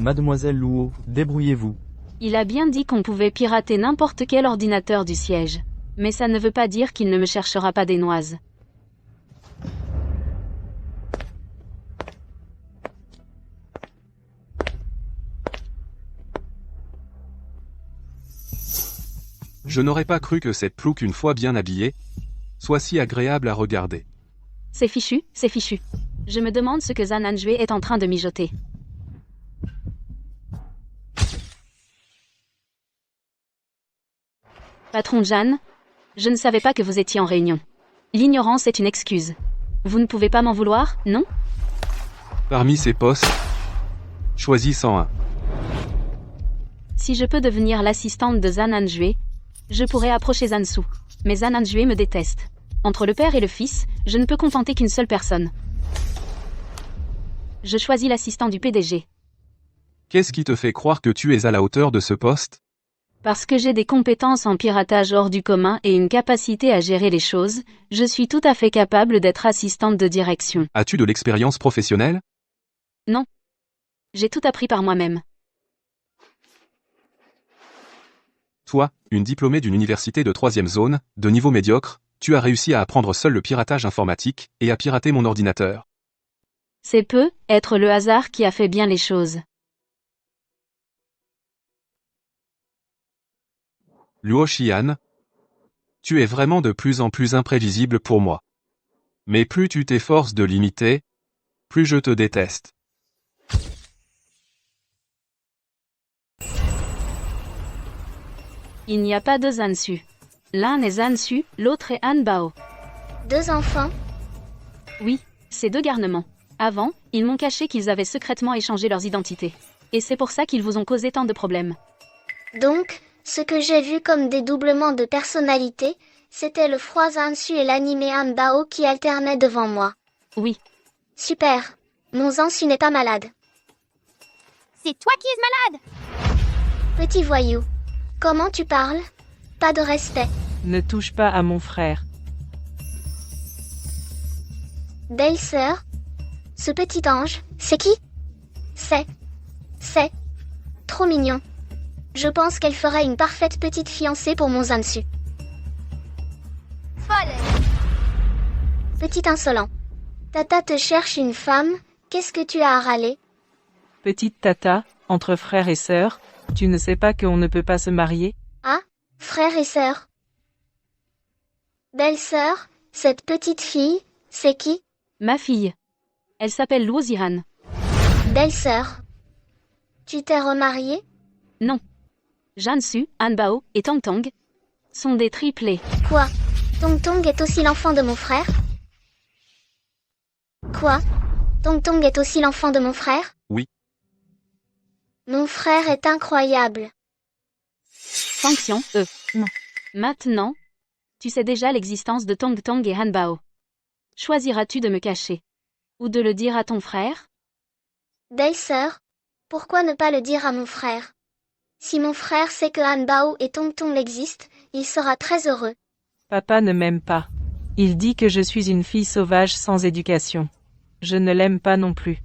Mademoiselle Luo, débrouillez-vous. Il a bien dit qu'on pouvait pirater n'importe quel ordinateur du siège. Mais ça ne veut pas dire qu'il ne me cherchera pas des noises. Je n'aurais pas cru que cette plouc une fois bien habillée, soit si agréable à regarder. C'est fichu, c'est fichu. Je me demande ce que Zan Anjue est en train de mijoter. Patron Jeanne, je ne savais pas que vous étiez en réunion. L'ignorance est une excuse. Vous ne pouvez pas m'en vouloir, non? Parmi ces postes, choisis 101. Si je peux devenir l'assistante de Zan Anjue, je pourrais approcher Zansu. Mais Zan Anjue me déteste. Entre le père et le fils, je ne peux contenter qu'une seule personne. Je choisis l'assistant du PDG. Qu'est-ce qui te fait croire que tu es à la hauteur de ce poste? Parce que j'ai des compétences en piratage hors du commun et une capacité à gérer les choses, je suis tout à fait capable d'être assistante de direction. As-tu de l'expérience professionnelle? Non. J'ai tout appris par moi-même. Toi, une diplômée d'une université de 3e zone, de niveau médiocre, tu as réussi à apprendre seul le piratage informatique, et à pirater mon ordinateur. C'est peu être le hasard qui a fait bien les choses. Luo Xian, tu es vraiment de plus en plus imprévisible pour moi. Mais plus tu t'efforces de l'imiter, plus je te déteste. Il n'y a pas deux Zansu. L'un est Zansu, l'autre est Hanbao. 2 enfants? Oui, c'est 2 garnements. Avant, ils m'ont caché qu'ils avaient secrètement échangé leurs identités. Et c'est pour ça qu'ils vous ont causé tant de problèmes. Donc, ce que j'ai vu comme dédoublement de personnalité, c'était le froid Zansu et l'animé Hanbao qui alternaient devant moi. Oui. Super. Mon Zansu n'est pas malade. C'est toi qui es malade. Petit voyou. Comment tu parles? Pas de respect. Ne touche pas à mon frère. Belle-sœur? Ce petit ange, c'est qui? C'est trop mignon. Je pense qu'elle ferait une parfaite petite fiancée pour mon Zansu. Folle. Petit insolent. Tata te cherche une femme, qu'est-ce que tu as à râler? Petite Tata, entre frères et sœurs, tu ne sais pas qu'on ne peut pas se marier? Ah, frère et sœur. Belle-sœur, cette petite fille, c'est qui? Ma fille. Elle s'appelle Luo Zihan. Belle-sœur. Tu t'es remariée? Non. Jansu, Hanbao et Tong Tong sont des triplés. Quoi? Tong Tong est aussi l'enfant de mon frère? Quoi? Tong Tong est aussi l'enfant de mon frère? Oui. Mon frère est incroyable. Sanction, Non. Maintenant, tu sais déjà l'existence de Tong Tong et Hanbao. Choisiras-tu de me cacher? Ou de le dire à ton frère? Belle-sœur, pourquoi ne pas le dire à mon frère? Si mon frère sait que Hanbao et Tong Tong existent, il sera très heureux. Papa ne m'aime pas. Il dit que je suis une fille sauvage sans éducation. Je ne l'aime pas non plus.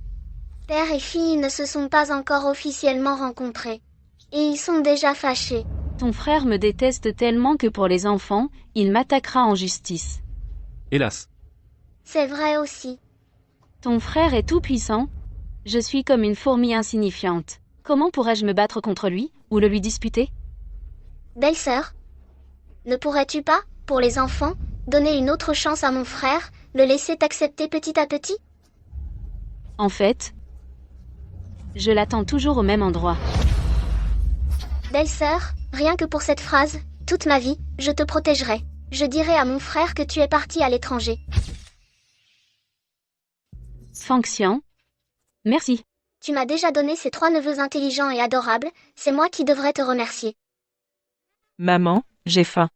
Père et fille ne se sont pas encore officiellement rencontrés. Et ils sont déjà fâchés. Ton frère me déteste tellement que pour les enfants, il m'attaquera en justice. Hélas. C'est vrai aussi. Ton frère est tout puissant. Je suis comme une fourmi insignifiante. Comment pourrais-je me battre contre lui, ou le lui disputer? Belle-sœur, ne pourrais-tu pas, pour les enfants, donner une autre chance à mon frère, le laisser t'accepter petit à petit? En fait, je l'attends toujours au même endroit. Belle-sœur, rien que pour cette phrase, toute ma vie, je te protégerai. Je dirai à mon frère que tu es partie à l'étranger. Fonction. Merci. Tu m'as déjà donné ces 3 neveux intelligents et adorables, c'est moi qui devrais te remercier. Maman, j'ai faim.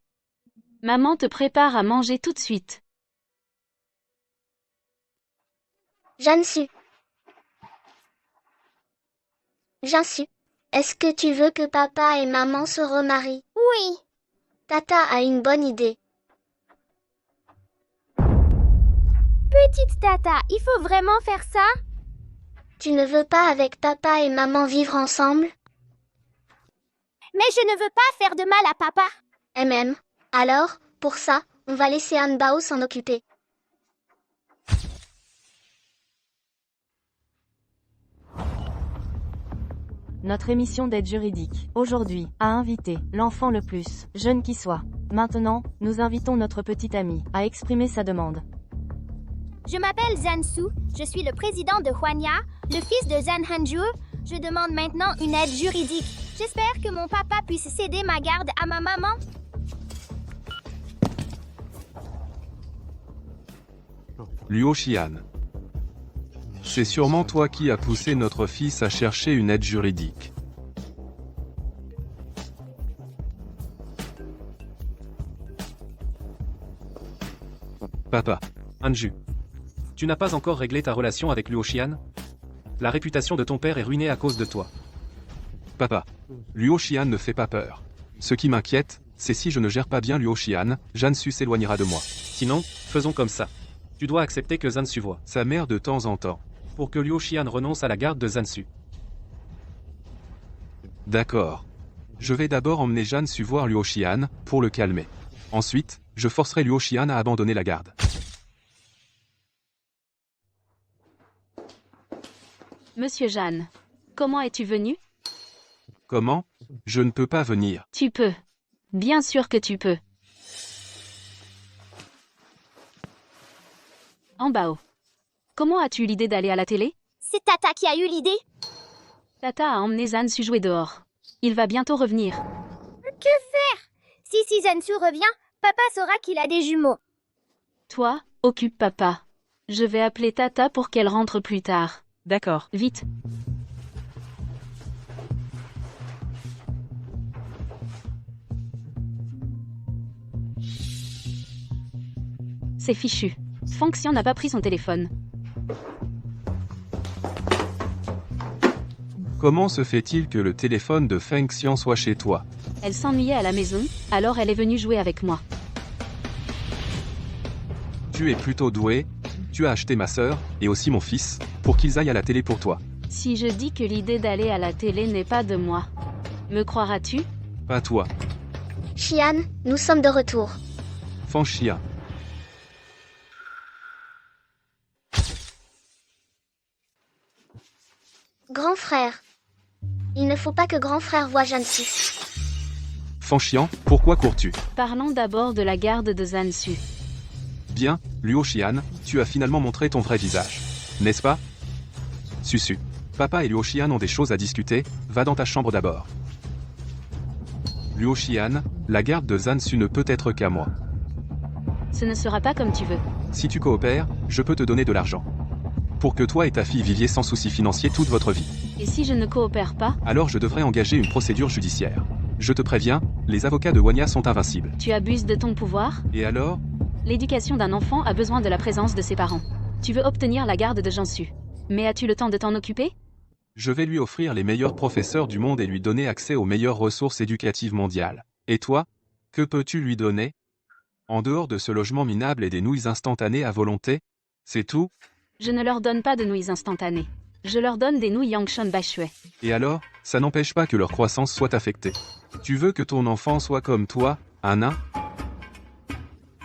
Maman te prépare à manger tout de suite. Jansu. Jansu. Est-ce que tu veux que papa et maman se remarient? Oui. Tata a une bonne idée. Petite Tata, il faut vraiment faire ça? Tu ne veux pas avec papa et maman vivre ensemble? Mais je ne veux pas faire de mal à papa. MM. Alors, pour ça, on va laisser Hanbao s'en occuper. Notre émission d'aide juridique, aujourd'hui, a invité l'enfant le plus jeune qui soit. Maintenant, nous invitons notre petite amie à exprimer sa demande. Je m'appelle Zansu, je suis le président de Huanya, le fils de Zan Hanju. Je demande maintenant une aide juridique. J'espère que mon papa puisse céder ma garde à ma maman. Luo Xian. C'est sûrement toi qui as poussé notre fils à chercher une aide juridique. Papa. Hanju. Tu n'as pas encore réglé ta relation avec Luo Xian? La réputation de ton père est ruinée à cause de toi. Papa. Luo Xian ne fait pas peur. Ce qui m'inquiète, c'est si je ne gère pas bien Luo Xian, Jansu s'éloignera de moi. Sinon, faisons comme ça. Tu dois accepter que Zansu voie Sa mère de temps en temps. pour que Luo Xian renonce à la garde de Zansu. D'accord. Je vais d'abord emmener Jansu voir Luo Xian, pour le calmer. Ensuite, je forcerai Luo Xian à abandonner la garde. Monsieur Jeanne, comment es-tu venu? Comment? Je ne peux pas venir. Tu peux. Bien sûr que tu peux. En Bao. Comment as-tu eu l'idée d'aller à la télé? C'est Tata qui a eu l'idée. Tata a emmené Zansu jouer dehors. Il va bientôt revenir. Que faire? Si Zansu revient, papa saura qu'il a des jumeaux. Toi, occupe papa. Je vais appeler Tata pour qu'elle rentre plus tard. D'accord. Vite. C'est fichu. Feng Xian n'a pas pris son téléphone. Comment se fait-il que le téléphone de Feng Xian soit chez toi? Elle s'ennuyait à la maison, alors elle est venue jouer avec moi. Tu es plutôt doué, tu as acheté ma sœur, et aussi mon fils, pour qu'ils aillent à la télé pour toi. Si je dis que l'idée d'aller à la télé n'est pas de moi, me croiras-tu? Pas toi. Xian, nous sommes de retour. Feng Xian. Grand frère. Il ne faut pas que grand frère voie Jansu. Feng Xian, pourquoi cours-tu? Parlons d'abord de la garde de Zansu. Bien, Luo Xian, tu as finalement montré ton vrai visage. N'est-ce pas? Susu. Papa et Luo Xian ont des choses à discuter, va dans ta chambre d'abord. Luo Xian, la garde de Zansu ne peut être qu'à moi. Ce ne sera pas comme tu veux. Si tu coopères, je peux te donner de l'argent. Pour que toi et ta fille viviez sans soucis financiers toute votre vie. Et si je ne coopère pas? Alors je devrais engager une procédure judiciaire. Je te préviens, les avocats de Wanya sont invincibles. Tu abuses de ton pouvoir? Et alors? L'éducation d'un enfant a besoin de la présence de ses parents. Tu veux obtenir la garde de Jansu. Mais as-tu le temps de t'en occuper? Je vais lui offrir les meilleurs professeurs du monde et lui donner accès aux meilleures ressources éducatives mondiales. Et toi? Que peux-tu lui donner? En dehors de ce logement minable et des nouilles instantanées à volonté? C'est tout? Je ne leur donne pas de nouilles instantanées. Je leur donne des nouilles Yangshan Bashui. Et alors, ça n'empêche pas que leur croissance soit affectée. Tu veux que ton enfant soit comme toi, un nain?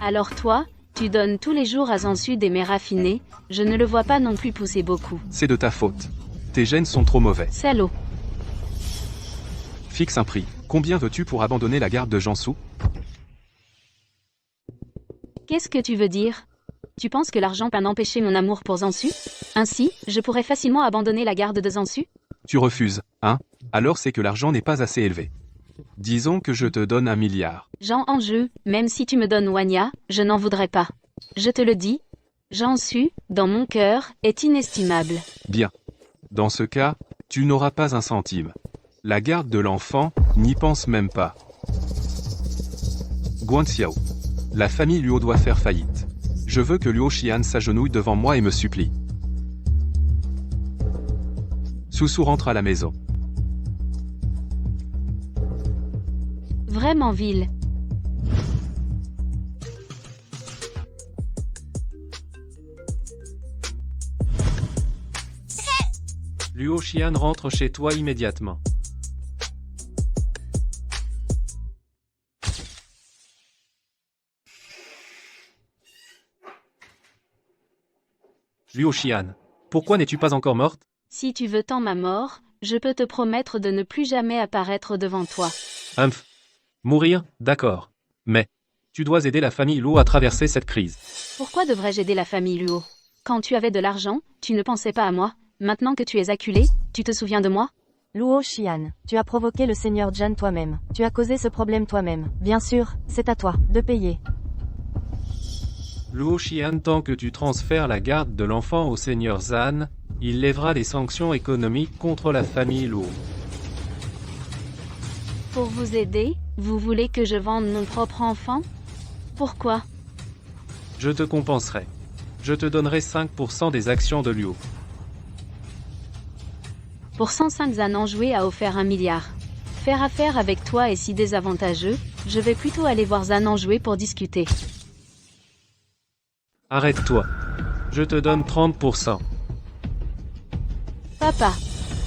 Alors toi, tu donnes tous les jours à Zansu des mets raffinés, je ne le vois pas non plus pousser beaucoup. C'est de ta faute. Tes gènes sont trop mauvais. Salaud. Fixe un prix. Combien veux-tu pour abandonner la garde de Jansu? Qu'est-ce que tu veux dire? Tu penses que l'argent peut empêcher mon amour pour Zansu? Ainsi, je pourrais facilement abandonner la garde de Zansu? Tu refuses, hein? Alors c'est que l'argent n'est pas assez élevé. Disons que je te donne 1 milliard. Jean en jeu, même si tu me donnes Wanya, je n'en voudrais pas. Je te le dis, Jansu, dans mon cœur, est inestimable. Bien. Dans ce cas, tu n'auras pas un centime. La garde de l'enfant, n'y pense même pas. Guanxiao. La famille Luo doit faire faillite. Je veux que Luo Xian s'agenouille devant moi et me supplie. Susu rentre à la maison. Vraiment vil. Luo Xian rentre chez toi immédiatement. Luo Xian, pourquoi n'es-tu pas encore morte? Si tu veux tant ma mort, je peux te promettre de ne plus jamais apparaître devant toi. Humph. Mourir, d'accord. Mais, tu dois aider la famille Luo à traverser cette crise. Pourquoi devrais-je aider la famille Luo? Quand tu avais de l'argent, tu ne pensais pas à moi. Maintenant que tu es acculé, tu te souviens de moi? Luo Xian, tu as provoqué le seigneur Zhan toi-même. Tu as causé ce problème toi-même. Bien sûr, c'est à toi de payer. Luo Xian, tant que tu transfères la garde de l'enfant au seigneur Zhan, il lèvera les sanctions économiques contre la famille Luo. Pour vous aider, vous voulez que je vende mon propre enfant? Pourquoi? Je te compenserai. Je te donnerai 5% des actions de Luo. Pour 105 Zhan enjoué a offert 1 milliard. Faire affaire avec toi est si désavantageux, je vais plutôt aller voir Zan en jouer pour discuter. Arrête-toi. Je te donne 30%. Papa.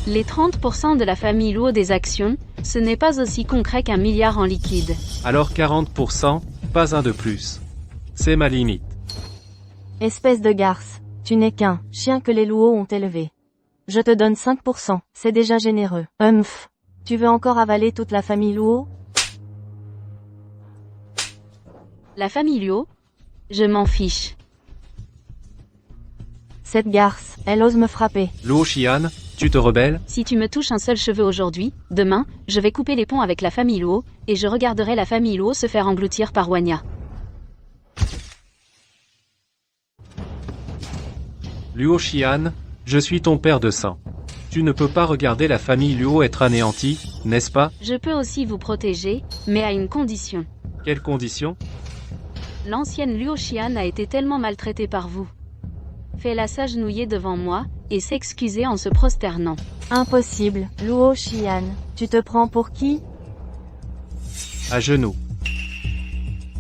Les 30% de la famille Luo des actions, ce n'est pas aussi concret qu'un milliard en liquide. Alors 40%, pas un de plus. C'est ma limite. Espèce de garce, tu n'es qu'un chien que les Luo ont élevé. Je te donne 5%, c'est déjà généreux. Tu veux encore avaler toute la famille Luo? La famille Luo? Je m'en fiche. Cette garce, elle ose me frapper. Luo Xian, tu te rebelles? Si tu me touches un seul cheveu aujourd'hui, demain, je vais couper les ponts avec la famille Luo, et je regarderai la famille Luo se faire engloutir par Wanya. Luo Xian, je suis ton père de sang. Tu ne peux pas regarder la famille Luo être anéantie, n'est-ce pas? Je peux aussi vous protéger, mais à une condition. Quelle condition? L'ancienne Luo Xian a été tellement maltraitée par vous. Fais-la s'agenouiller devant moi, et s'excuser en se prosternant. Impossible, Luo Xian, tu te prends pour qui? À genoux.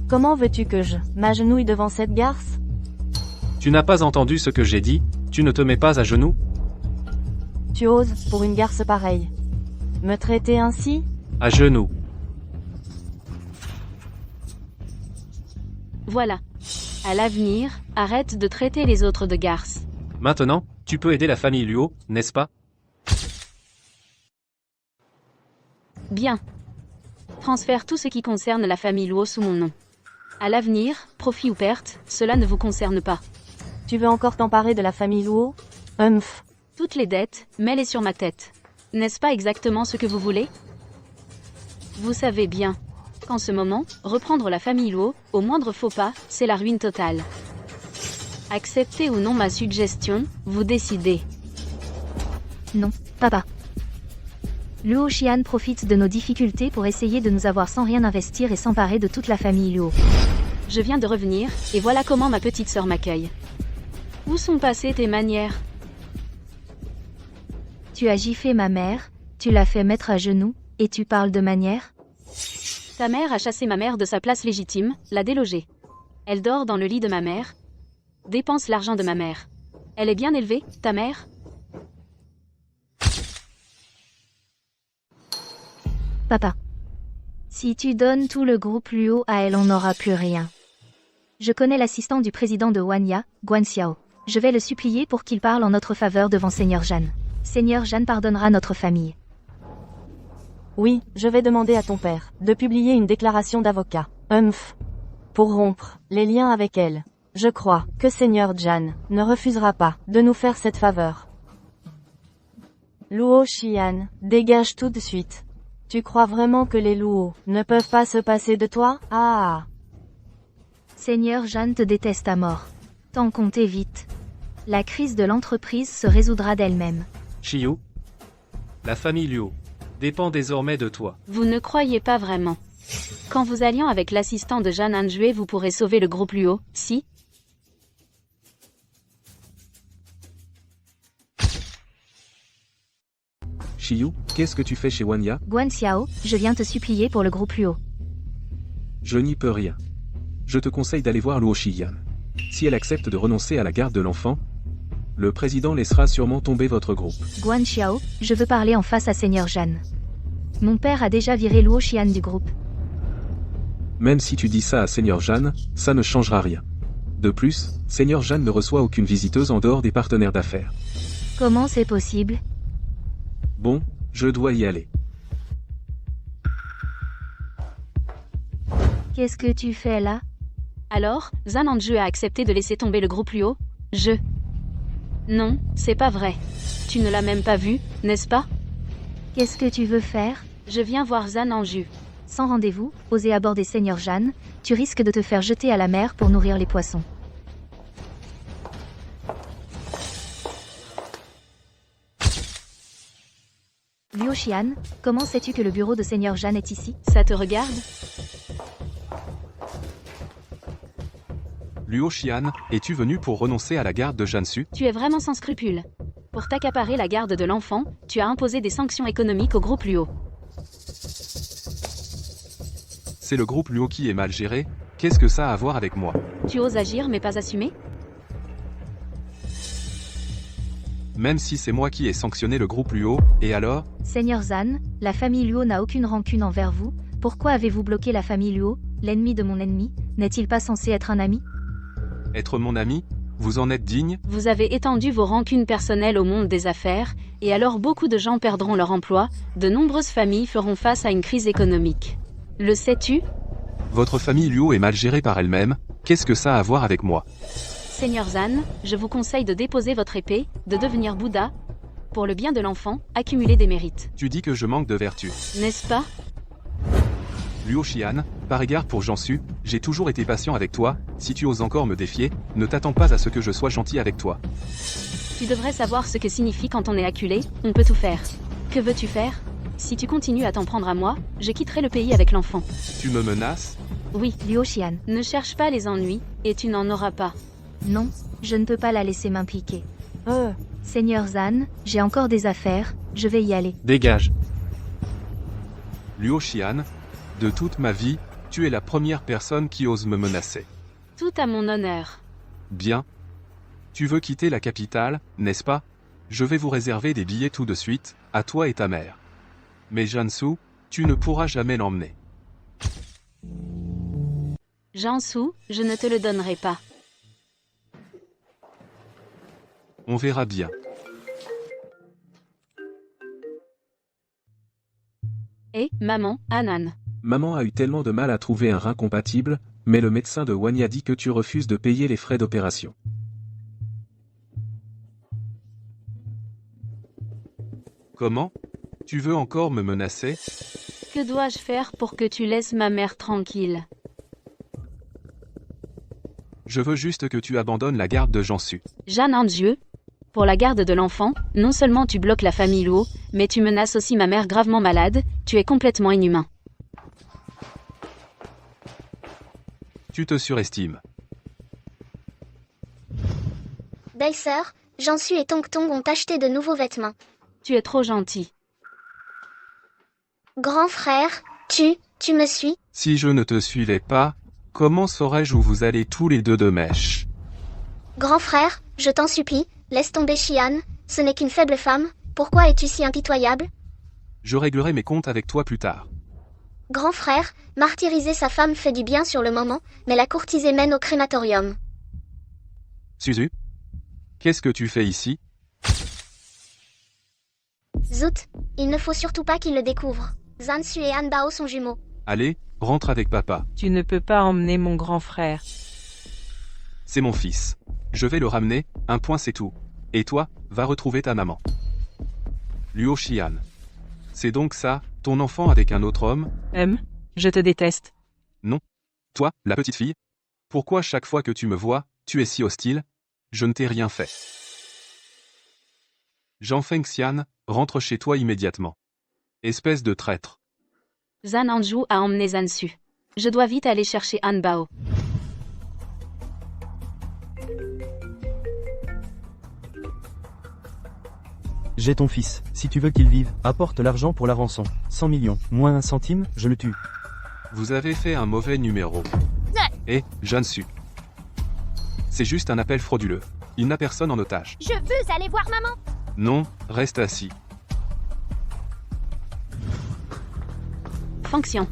Comment veux-tu que je m'agenouille devant cette garce? Tu n'as pas entendu ce que j'ai dit, tu ne te mets pas à genoux? Tu oses, pour une garce pareille, me traiter ainsi? À genoux. Voilà. À l'avenir, arrête de traiter les autres de garces. Maintenant, tu peux aider la famille Luo, n'est-ce pas? Bien. Transfère tout ce qui concerne la famille Luo sous mon nom. À l'avenir, profit ou perte, cela ne vous concerne pas. Tu veux encore t'emparer de la famille Luo? Toutes les dettes, mets-les sur ma tête. N'est-ce pas exactement ce que vous voulez? Vous savez bien qu'en ce moment, reprendre la famille Luo, au moindre faux pas, c'est la ruine totale. Acceptez ou non ma suggestion, vous décidez. Non, papa. Luo Xian profite de nos difficultés pour essayer de nous avoir sans rien investir et s'emparer de toute la famille Luo. Je viens de revenir, et voilà comment ma petite sœur m'accueille. Où sont passées tes manières? Tu as giflé ma mère, tu l'as fait mettre à genoux, et tu parles de manière? Ta mère a chassé ma mère de sa place légitime, l'a délogée. Elle dort dans le lit de ma mère. Dépense l'argent de ma mère. Elle est bien élevée, ta mère? Papa. Si tu donnes tout le groupe Luo à elle, on n'aura plus rien. Je connais l'assistant du président de Wanya, Guan Xiao. Je vais le supplier pour qu'il parle en notre faveur devant Seigneur Jeanne. Seigneur Jeanne pardonnera notre famille. Oui, je vais demander à ton père de publier une déclaration d'avocat. Pour rompre les liens avec elle. Je crois que Seigneur Jeanne ne refusera pas de nous faire cette faveur. Luo Xian, dégage tout de suite. Tu crois vraiment que les Luo ne peuvent pas se passer de toi? Ah! Seigneur Jeanne te déteste à mort. Tant qu'on t'évite. La crise de l'entreprise se résoudra d'elle-même. Chiyu, la famille Luo dépend désormais de toi. Vous ne croyez pas vraiment. Quand vous alliant avec l'assistant de Jeanne Anjue, vous pourrez sauver le groupe Luo, si? Chiyu, qu'est-ce que tu fais chez Wanya? Guan Xiao, je viens te supplier pour le groupe Luo. Je n'y peux rien. Je te conseille d'aller voir Luo Xian. Si elle accepte de renoncer à la garde de l'enfant, le président laissera sûrement tomber votre groupe. Guan Xiao, je veux parler en face à Seigneur Jeanne. Mon père a déjà viré Luo Xian du groupe. Même si tu dis ça à Seigneur Jeanne, ça ne changera rien. De plus, Seigneur Jeanne ne reçoit aucune visiteuse en dehors des partenaires d'affaires. Comment c'est possible? Bon, je dois y aller. Qu'est-ce que tu fais là? Alors, Zan Anjue a accepté de laisser tomber le groupe Luo? Non, c'est pas vrai. Tu ne l'as même pas vu, n'est-ce pas? Qu'est-ce que tu veux faire? Je viens voir Zan Anjue. Sans rendez-vous, oser aborder Seigneur Jeanne, tu risques de te faire jeter à la mer pour nourrir les poissons. Luo Xian, comment sais-tu que le bureau de Seigneur Jeanne est ici? Ça te regarde? Luo Xian, es-tu venu pour renoncer à la garde de Jansu? Tu es vraiment sans scrupules. Pour t'accaparer la garde de l'enfant, tu as imposé des sanctions économiques au groupe Luo. C'est le groupe Luo qui est mal géré, qu'est-ce que ça a à voir avec moi? Tu oses agir mais pas assumer? Même si c'est moi qui ai sanctionné le groupe Luo, et alors? Seigneur Zan, la famille Luo n'a aucune rancune envers vous. Pourquoi avez-vous bloqué la famille Luo, l'ennemi de mon ennemi? N'est-il pas censé être un ami? Être mon ami? Vous en êtes digne? Vous avez étendu vos rancunes personnelles au monde des affaires, et alors beaucoup de gens perdront leur emploi, de nombreuses familles feront face à une crise économique. Le sais-tu? Votre famille Luo est mal gérée par elle-même, qu'est-ce que ça a à voir avec moi? Seigneur Zan, je vous conseille de déposer votre épée, de devenir Bouddha. Pour le bien de l'enfant, accumuler des mérites. Tu dis que je manque de vertu. N'est-ce pas? Luo Xian, par égard pour Jansu, j'ai toujours été patient avec toi, si tu oses encore me défier, ne t'attends pas à ce que je sois gentil avec toi. Tu devrais savoir ce que signifie quand on est acculé, on peut tout faire. Que veux-tu faire? Si tu continues à t'en prendre à moi, je quitterai le pays avec l'enfant. Tu me menaces? Oui. Luo Xian. Ne cherche pas les ennuis, et tu n'en auras pas. Non, je ne peux pas la laisser m'impliquer. Seigneur Zan, j'ai encore des affaires, je vais y aller. Dégage. Luo Xian, de toute ma vie, tu es la première personne qui ose me menacer. Tout à mon honneur. Bien. Tu veux quitter la capitale, n'est-ce pas? Je vais vous réserver des billets tout de suite, à toi et ta mère. Mais Jansu, tu ne pourras jamais l'emmener. Jansu, je ne te le donnerai pas. On verra bien. Et, maman, Anan. Maman a eu tellement de mal à trouver un rein compatible, mais le médecin de Wanya dit que tu refuses de payer les frais d'opération. Comment? Tu veux encore me menacer? Que dois-je faire pour que tu laisses ma mère tranquille? Je veux juste que tu abandonnes la garde de Jansu. Jeanne Andieu, pour la garde de l'enfant, non seulement tu bloques la famille Luo, mais tu menaces aussi ma mère gravement malade, tu es complètement inhumain. Tu te surestimes. Belle-sœur, Jansu et Tong Tong ont acheté de nouveaux vêtements. Tu es trop gentil. Grand frère, tu me suis? Si je ne te suivais pas, comment saurais-je où vous allez tous les deux de mèche? Grand frère, je t'en supplie, laisse tomber Xian, ce n'est qu'une faible femme, pourquoi es-tu si impitoyable? Je réglerai mes comptes avec toi plus tard. Grand frère, martyriser sa femme fait du bien sur le moment, mais la courtiser mène au crématorium. Suzu? Qu'est-ce que tu fais ici? Zout, il ne faut surtout pas qu'il le découvre. Zansu et Hanbao sont jumeaux. Allez, rentre avec papa. Tu ne peux pas emmener mon grand frère. C'est mon fils. Je vais le ramener, un point c'est tout. Et toi, va retrouver ta maman. Luo Xian. C'est donc ça, ton enfant avec un autre homme? Je te déteste. Non. Toi, la petite fille? Pourquoi chaque fois que tu me vois, tu es si hostile? Je ne t'ai rien fait. Jean Fengxian, rentre chez toi immédiatement. Espèce de traître. Zan Anju a emmené Zansu. Je dois vite aller chercher Hanbao. J'ai ton fils, si tu veux qu'il vive, apporte l'argent pour la rançon. 100 millions, moins 1 centime, je le tue. Vous avez fait un mauvais numéro. Et, Jansu. C'est juste un appel frauduleux. Il n'a personne en otage. Je veux aller voir maman. Non, reste assis. Fonction.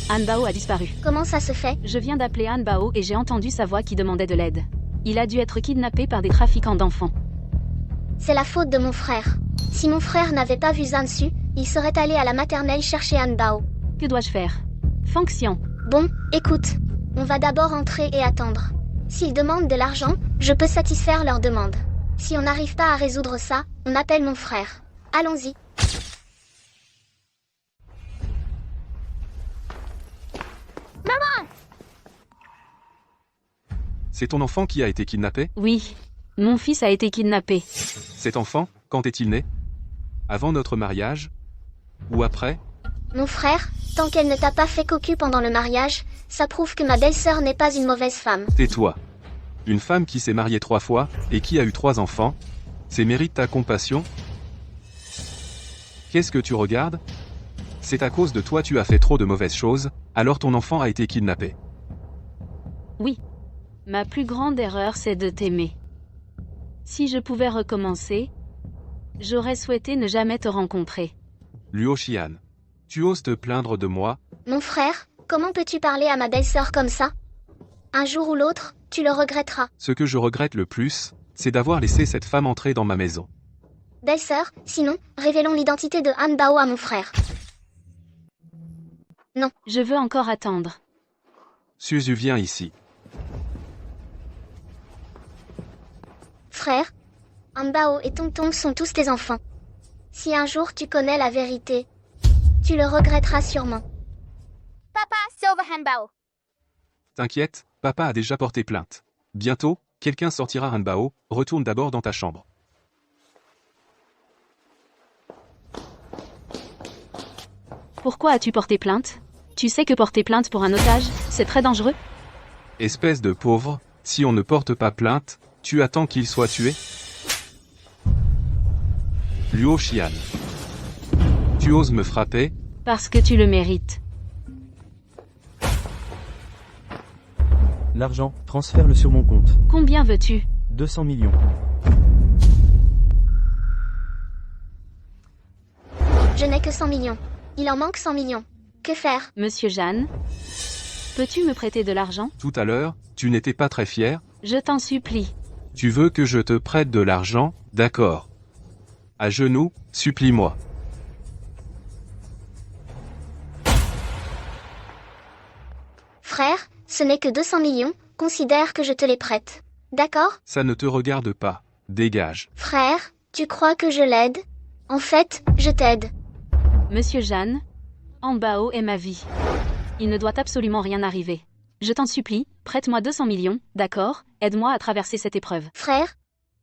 Hanbao a disparu. Comment ça se fait? Je viens d'appeler Hanbao et j'ai entendu sa voix qui demandait de l'aide. Il a dû être kidnappé par des trafiquants d'enfants. C'est la faute de mon frère. Si mon frère n'avait pas vu Zansu, il serait allé à la maternelle chercher Hanbao. Que dois-je faire? Fonction. Bon, écoute. On va d'abord entrer et attendre. S'ils demandent de l'argent, je peux satisfaire leur demande. Si on n'arrive pas à résoudre ça, on appelle mon frère. Allons-y. Maman! C'est ton enfant qui a été kidnappé? Oui. Mon fils a été kidnappé. Cet enfant, quand est-il né? Avant notre mariage? Ou après? Mon frère, tant qu'elle ne t'a pas fait cocu pendant le mariage, ça prouve que ma belle-sœur n'est pas une mauvaise femme. Tais-toi. Une femme qui s'est mariée 3 fois, et qui a eu 3 enfants, c'est mérite ta compassion? Qu'est-ce que tu regardes? C'est à cause de toi tu as fait trop de mauvaises choses, alors ton enfant a été kidnappé. Oui. Ma plus grande erreur, c'est de t'aimer. Si je pouvais recommencer, j'aurais souhaité ne jamais te rencontrer. Luo Xian. Tu oses te plaindre de moi? Mon frère, comment peux-tu parler à ma belle-sœur comme ça? Un jour ou l'autre, tu le regretteras. Ce que je regrette le plus, c'est d'avoir laissé cette femme entrer dans ma maison. Belle-sœur, sinon, révélons l'identité de Han Bao à mon frère. Non. Je veux encore attendre. Suzu, viens ici. Frère, Han Bao et Tong Tong sont tous tes enfants. Si un jour tu connais la vérité, tu le regretteras sûrement. Papa, sauve Han Bao. T'inquiète, papa a déjà porté plainte. Bientôt, quelqu'un sortira Han Bao, retourne d'abord dans ta chambre. Pourquoi as-tu porté plainte? Tu sais que porter plainte pour un otage, c'est très dangereux? Espèce de pauvre, si on ne porte pas plainte, tu attends qu'il soit tué? Luo Xian. Tu oses me frapper? Parce que tu le mérites. L'argent, transfère-le sur mon compte. Combien veux-tu? 200 millions. Je n'ai que 100 millions. Il en manque 100 millions. Que faire? Monsieur Jeanne, peux-tu me prêter de l'argent? Tout à l'heure, tu n'étais pas très fier? Je t'en supplie. Tu veux que je te prête de l'argent? D'accord. À genoux, supplie-moi. Frère, ce n'est que 200 millions, considère que je te les prête. D'accord? Ça ne te regarde pas. Dégage. Frère, tu crois que je l'aide? En fait, je t'aide. Monsieur Jeanne, Han Bao est ma vie. Il ne doit absolument rien arriver. Je t'en supplie, prête-moi 200 millions, d'accord? Aide-moi à traverser cette épreuve. Frère,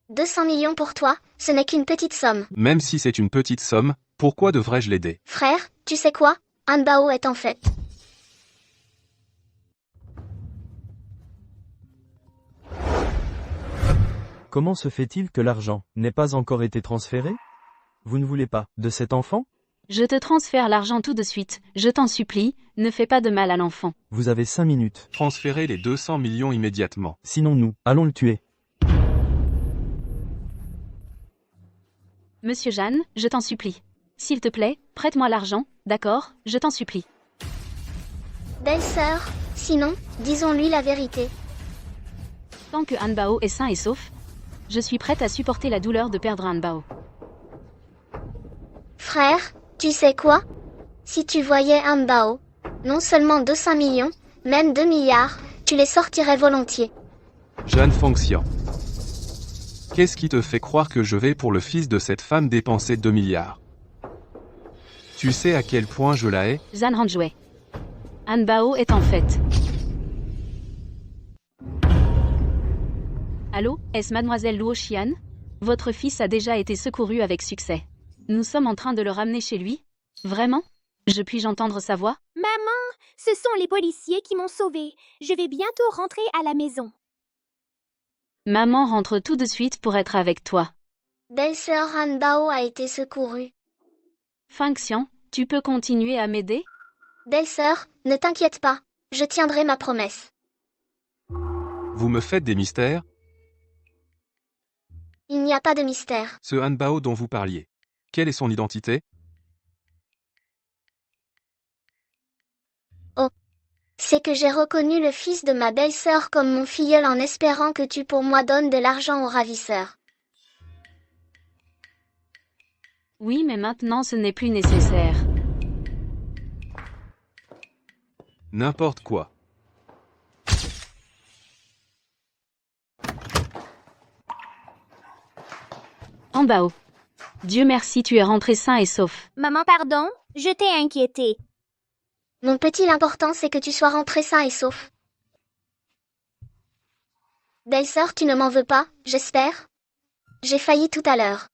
200 millions pour toi, ce n'est qu'une petite somme. Même si c'est une petite somme, pourquoi devrais-je l'aider? Frère, tu sais quoi? Han Bao est en fait. Comment se fait-il que l'argent n'ait pas encore été transféré? Vous ne voulez pas de cet enfant? Je te transfère l'argent tout de suite, je t'en supplie, ne fais pas de mal à l'enfant. Vous avez 5 minutes. Transférez les 200 millions immédiatement. Sinon nous, allons le tuer. Monsieur Jeanne, je t'en supplie. S'il te plaît, prête-moi l'argent, d'accord? Je t'en supplie. Belle-sœur, sinon, disons-lui la vérité. Tant que Han Bao est sain et sauf, je suis prête à supporter la douleur de perdre Han Bao. Frère, tu sais quoi? Si tu voyais Han Bao, non seulement 200 millions, même 2 milliards, tu les sortirais volontiers. Jeanne Fengxian. Qu'est-ce qui te fait croire que je vais pour le fils de cette femme dépenser 2 milliards? Tu sais à quel point je la hais? Zhan Hanjue. Han Bao est en fait. Allô, est-ce mademoiselle Luo Xian? Votre fils a déjà été secouru avec succès. Nous sommes en train de le ramener chez lui? Vraiment? Je puis-je entendre sa voix? Maman, ce sont les policiers qui m'ont sauvée. Je vais bientôt rentrer à la maison. Maman rentre tout de suite pour être avec toi. Belle-sœur Han Bao a été secourue. Fengxian, tu peux continuer à m'aider? Belle-sœur, ne t'inquiète pas, je tiendrai ma promesse. Vous me faites des mystères? Il n'y a pas de mystère. Ce Han Bao dont vous parliez. Quelle est son identité? Oh. C'est que j'ai reconnu le fils de ma belle-sœur comme mon filleul en espérant que tu pour moi donnes de l'argent au ravisseur. Oui, mais maintenant ce n'est plus nécessaire. N'importe quoi. Han Bao. Dieu merci, tu es rentré sain et sauf. Maman, pardon, je t'ai inquiété. Mon petit, l'important c'est que tu sois rentré sain et sauf. Belle-sœur, tu ne m'en veux pas, j'espère? J'ai failli tout à l'heure.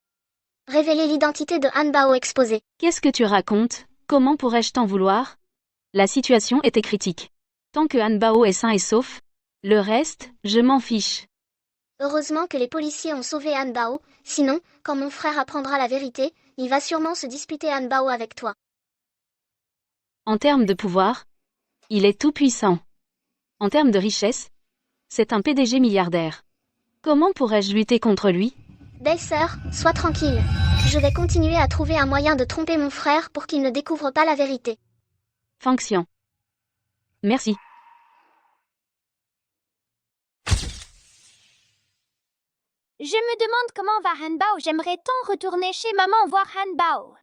Révéler l'identité de Han Bao exposée. Qu'est-ce que tu racontes? Comment pourrais-je t'en vouloir? La situation était critique. Tant que Han Bao est sain et sauf, le reste, je m'en fiche. Heureusement que les policiers ont sauvé Han Bao, sinon, quand mon frère apprendra la vérité, il va sûrement se disputer Han Bao avec toi. En termes de pouvoir, il est tout puissant. En termes de richesse, c'est un PDG milliardaire. Comment pourrais-je lutter contre lui? Belle sœur, sois tranquille. Je vais continuer à trouver un moyen de tromper mon frère pour qu'il ne découvre pas la vérité. Fonction. Merci. Je me demande comment va Hanbao. J'aimerais tant retourner chez maman voir Hanbao.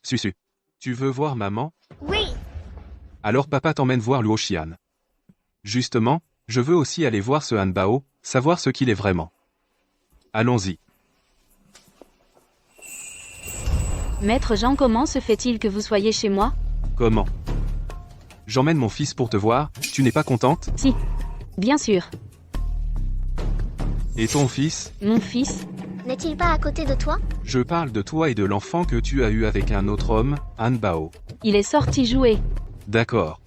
Susu. Tu veux voir maman? Oui. Alors papa t'emmène voir Luo Xian. Justement, je veux aussi aller voir ce Hanbao, savoir ce qu'il est vraiment. Allons-y. Maître Jean, comment se fait-il que vous soyez chez moi? Comment? J'emmène mon fils pour te voir, tu n'es pas contente? Si. Bien sûr. Et ton fils? Mon fils? N'est-il pas à côté de toi? Je parle de toi et de l'enfant que tu as eu avec un autre homme, Hanbao. Il est sorti jouer. D'accord.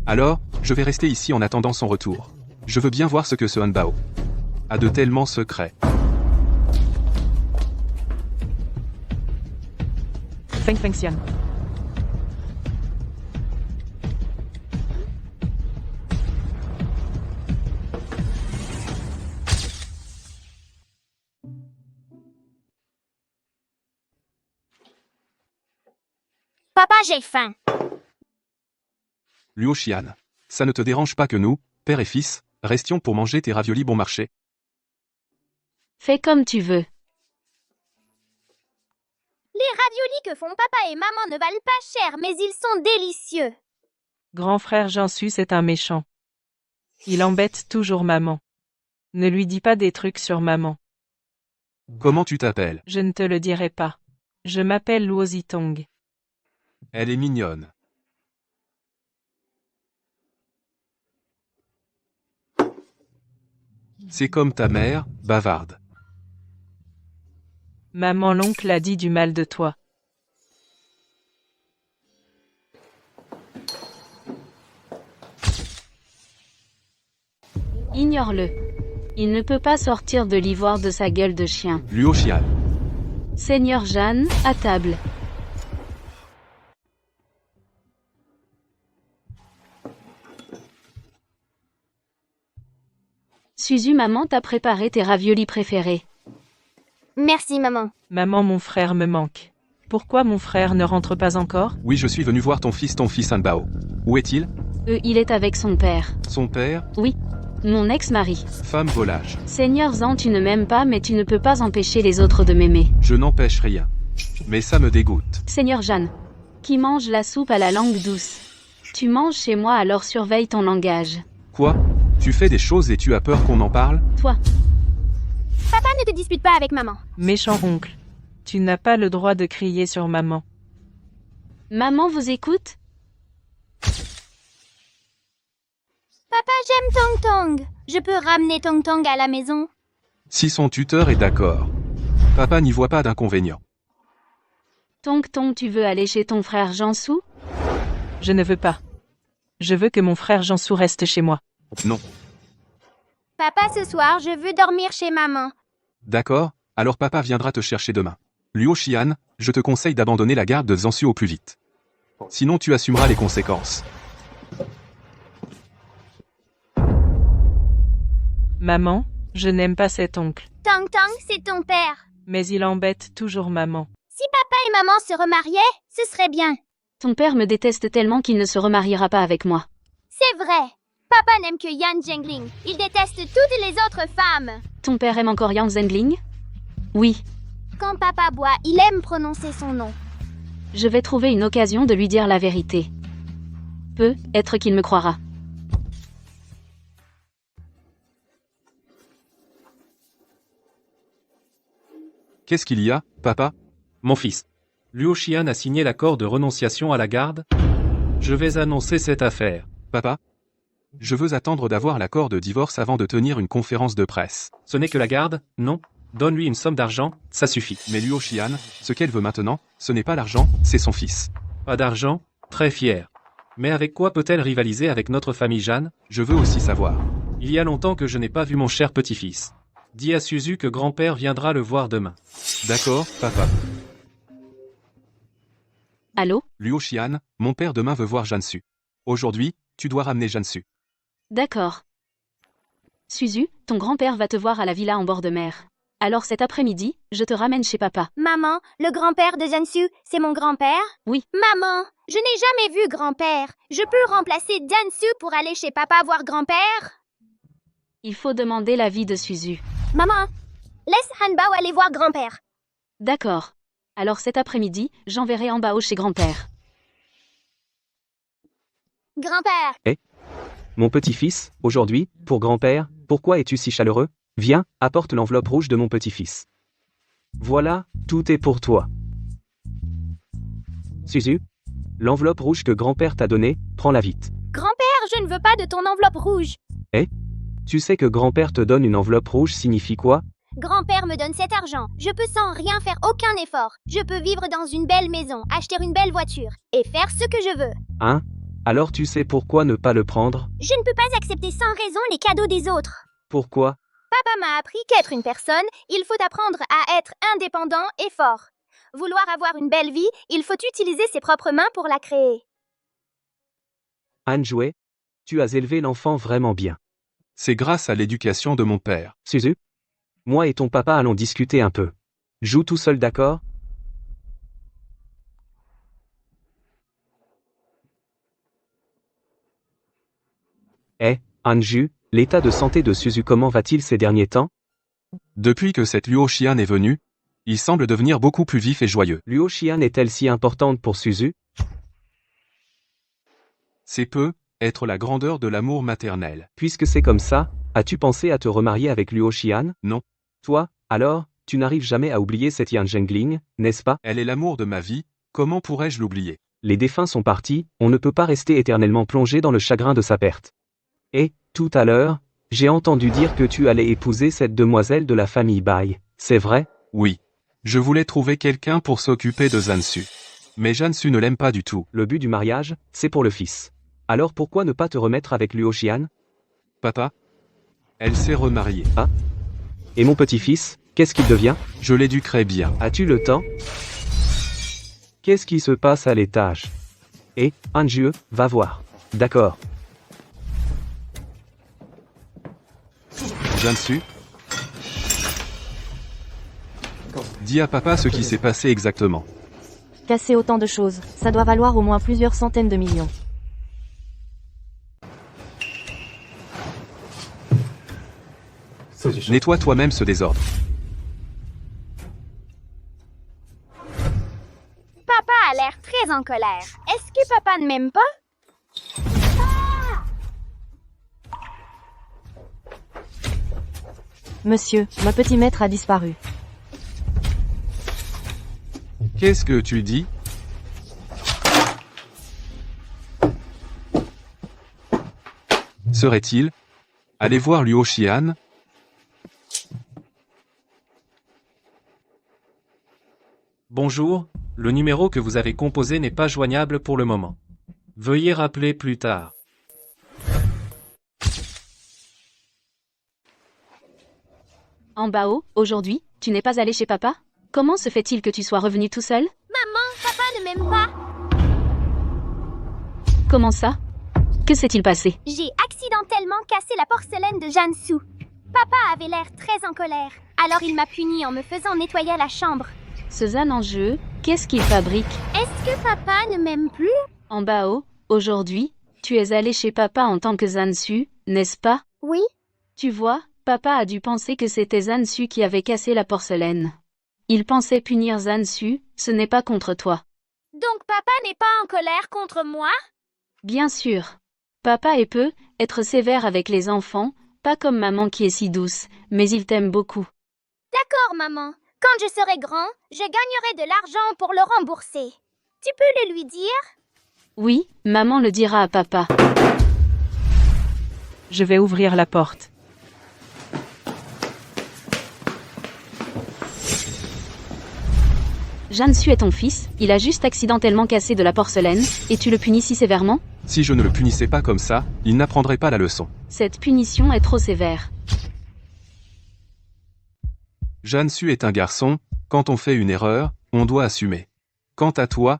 Alors, je vais rester ici en attendant son retour. Je veux bien voir ce que ce Hanbao a de tellement secret. Feng Fengxian. Papa, j'ai faim. Luo Xian, ça ne te dérange pas que nous, père et fils, restions pour manger tes raviolis bon marché? Fais comme tu veux. Les raviolis que font papa et maman ne valent pas cher, mais ils sont délicieux. Grand frère Jansu, c'est un méchant. Il embête toujours maman. Ne lui dis pas des trucs sur maman. Comment tu t'appelles? Je ne te le dirai pas. Je m'appelle Luo Zitong. Elle est mignonne. C'est comme ta mère, bavarde. Maman, l'oncle a dit du mal de toi. Ignore-le. Il ne peut pas sortir de l'ivoire de sa gueule de chien. Luo Xian. Seigneur Jeanne, à table. Suzu, maman t'a préparé tes raviolis préférés. Merci, maman. Maman, mon frère me manque. Pourquoi mon frère ne rentre pas encore? Oui, je suis venu voir ton fils Hanbao. Où est-il? Il est avec son père. Son père? Oui. Mon ex-mari. Femme volage. Seigneur Zan, tu ne m'aimes pas, mais tu ne peux pas empêcher les autres de m'aimer. Je n'empêche rien. Mais ça me dégoûte. Seigneur Jeanne. Qui mange la soupe à la langue douce. Tu manges chez moi, alors surveille ton langage. Quoi? Tu fais des choses et tu as peur qu'on en parle? Toi. Papa, ne te dispute pas avec maman. Méchant oncle. Tu n'as pas le droit de crier sur maman. Maman vous écoute? Papa, j'aime Tong Tong. Je peux ramener Tong Tong à la maison? Si son tuteur est d'accord. Papa n'y voit pas d'inconvénient. Tong Tong, tu veux aller chez ton frère Jansu? Je ne veux pas. Je veux que mon frère Jansu reste chez moi. Non. Papa, ce soir, je veux dormir chez maman. D'accord, alors papa viendra te chercher demain. Luo Xian, je te conseille d'abandonner la garde de Zansu au plus vite. Sinon tu assumeras les conséquences. Maman, je n'aime pas cet oncle. Tong Tong, c'est ton père. Mais il embête toujours maman. Si papa et maman se remariaient, ce serait bien. Ton père me déteste tellement qu'il ne se remariera pas avec moi. C'est vrai. Papa n'aime que Yan Zhengling. Il déteste toutes les autres femmes. Ton père aime encore Yang Zhengling? Oui. Quand papa boit, il aime prononcer son nom. Je vais trouver une occasion de lui dire la vérité. Peut-être qu'il me croira. Qu'est-ce qu'il y a, papa? Mon fils. Luo Xian a signé l'accord de renonciation à la garde? Je vais annoncer cette affaire. Papa? Je veux attendre d'avoir l'accord de divorce avant de tenir une conférence de presse. Ce n'est que la garde? Non. Donne-lui une somme d'argent, ça suffit. Mais Luo Xian, ce qu'elle veut maintenant, ce n'est pas l'argent, c'est son fils. Pas d'argent? Très fier. Mais avec quoi peut-elle rivaliser avec notre famille Jeanne? Je veux aussi savoir. Il y a longtemps que je n'ai pas vu mon cher petit-fils. Dis à Suzu que grand-père viendra le voir demain. D'accord, papa. Allô? Luo Xian, mon père demain veut voir Jansu. Aujourd'hui, tu dois ramener Jansu. D'accord. Suzu, ton grand-père va te voir à la villa en bord de mer. Alors cet après-midi, je te ramène chez papa. Maman, le grand-père de Jansu, c'est mon grand-père? Oui. Maman, je n'ai jamais vu grand-père. Je peux remplacer Jansu pour aller chez papa voir grand-père? Il faut demander l'avis de Suzu. Maman, laisse Hanbao aller voir grand-père. D'accord. Alors cet après-midi, j'enverrai Hanbao chez grand-père. Grand-père, Mon petit-fils, aujourd'hui, pour grand-père, pourquoi es-tu si chaleureux? Viens, apporte l'enveloppe rouge de mon petit-fils. Voilà, tout est pour toi. Suzu, l'enveloppe rouge que grand-père t'a donnée, prends-la vite. grand-père, je ne veux pas de ton enveloppe rouge. Tu sais que grand-père te donne une enveloppe rouge signifie quoi? Grand-père me donne cet argent. Je peux sans rien faire aucun effort. Je peux vivre dans une belle maison, acheter une belle voiture et faire ce que je veux. Hein? Alors tu sais pourquoi ne pas le prendre? Je ne peux pas accepter sans raison les cadeaux des autres. Pourquoi? Papa m'a appris qu'être une personne, il faut apprendre à être indépendant et fort. Vouloir avoir une belle vie, il faut utiliser ses propres mains pour la créer. Anjoué, tu as élevé l'enfant vraiment bien. C'est grâce à l'éducation de mon père. Suzu, moi et ton papa allons discuter un peu. Joue tout seul, d'accord? Anju, l'état de santé de Suzu comment va-t-il ces derniers temps? Depuis que cette Luo Xian est venue, il semble devenir beaucoup plus vif et joyeux. Luo Xian est-elle si importante pour Suzu? C'est peu, être la grandeur de l'amour maternel. Puisque c'est comme ça, as-tu pensé à te remarier avec Luo Xian? Non. Toi, alors, tu n'arrives jamais à oublier cette Yan Zhengling, n'est-ce pas? Elle est l'amour de ma vie, comment pourrais-je l'oublier? Les défunts sont partis, on ne peut pas rester éternellement plongé dans le chagrin de sa perte. Et, tout à l'heure, j'ai entendu dire que tu allais épouser cette demoiselle de la famille Bai, c'est vrai? Oui. Je voulais trouver quelqu'un pour s'occuper de Jansu. Mais Jansu ne l'aime pas du tout. Le but du mariage, c'est pour le fils. Alors pourquoi ne pas te remettre avec Luo Xian? Papa? Elle s'est remariée. Ah? Et mon petit-fils, qu'est-ce qu'il devient? Je l'éduquerai bien. As-tu le temps? Qu'est-ce qui se passe à l'étage? Anjue, va voir. D'accord. Jansu? Dis à papa ce qui s'est passé exactement. Casser autant de choses, ça doit valoir au moins plusieurs centaines de millions. Nettoie toi-même ce désordre. Papa a l'air très en colère. Est-ce que papa ne m'aime pas? Monsieur, le petit maître a disparu. Qu'est-ce que tu dis? Serait-il? Allez voir Luo Xian. Bonjour, le numéro que vous avez composé n'est pas joignable pour le moment. Veuillez rappeler plus tard. Hanbao, aujourd'hui, tu n'es pas allé chez papa? Comment se fait-il que tu sois revenu tout seul? Maman, papa ne m'aime pas. Comment ça? Que s'est-il passé? J'ai accidentellement cassé la porcelaine de Jansu. Papa avait l'air très en colère. Alors il m'a puni en me faisant nettoyer la chambre. Ce Zan en jeu, qu'est-ce qu'il fabrique? Est-ce que papa ne m'aime plus? Hanbao, aujourd'hui, tu es allé chez papa en tant que Zansu, n'est-ce pas? Oui. Tu vois, papa a dû penser que c'était Zansu qui avait cassé la porcelaine. Il pensait punir Zansu, ce n'est pas contre toi. Donc papa n'est pas en colère contre moi? Bien sûr. Papa peut être sévère avec les enfants, pas comme maman qui est si douce, mais il t'aime beaucoup. D'accord, maman. Quand je serai grand, je gagnerai de l'argent pour le rembourser. Tu peux le lui dire? Oui, maman le dira à papa. Je vais ouvrir la porte. Jansu est ton fils, il a juste accidentellement cassé de la porcelaine, et tu le punis si sévèrement? Si je ne le punissais pas comme ça, il n'apprendrait pas la leçon. Cette punition est trop sévère. Jansu est un garçon, quand on fait une erreur, on doit assumer. Quant à toi,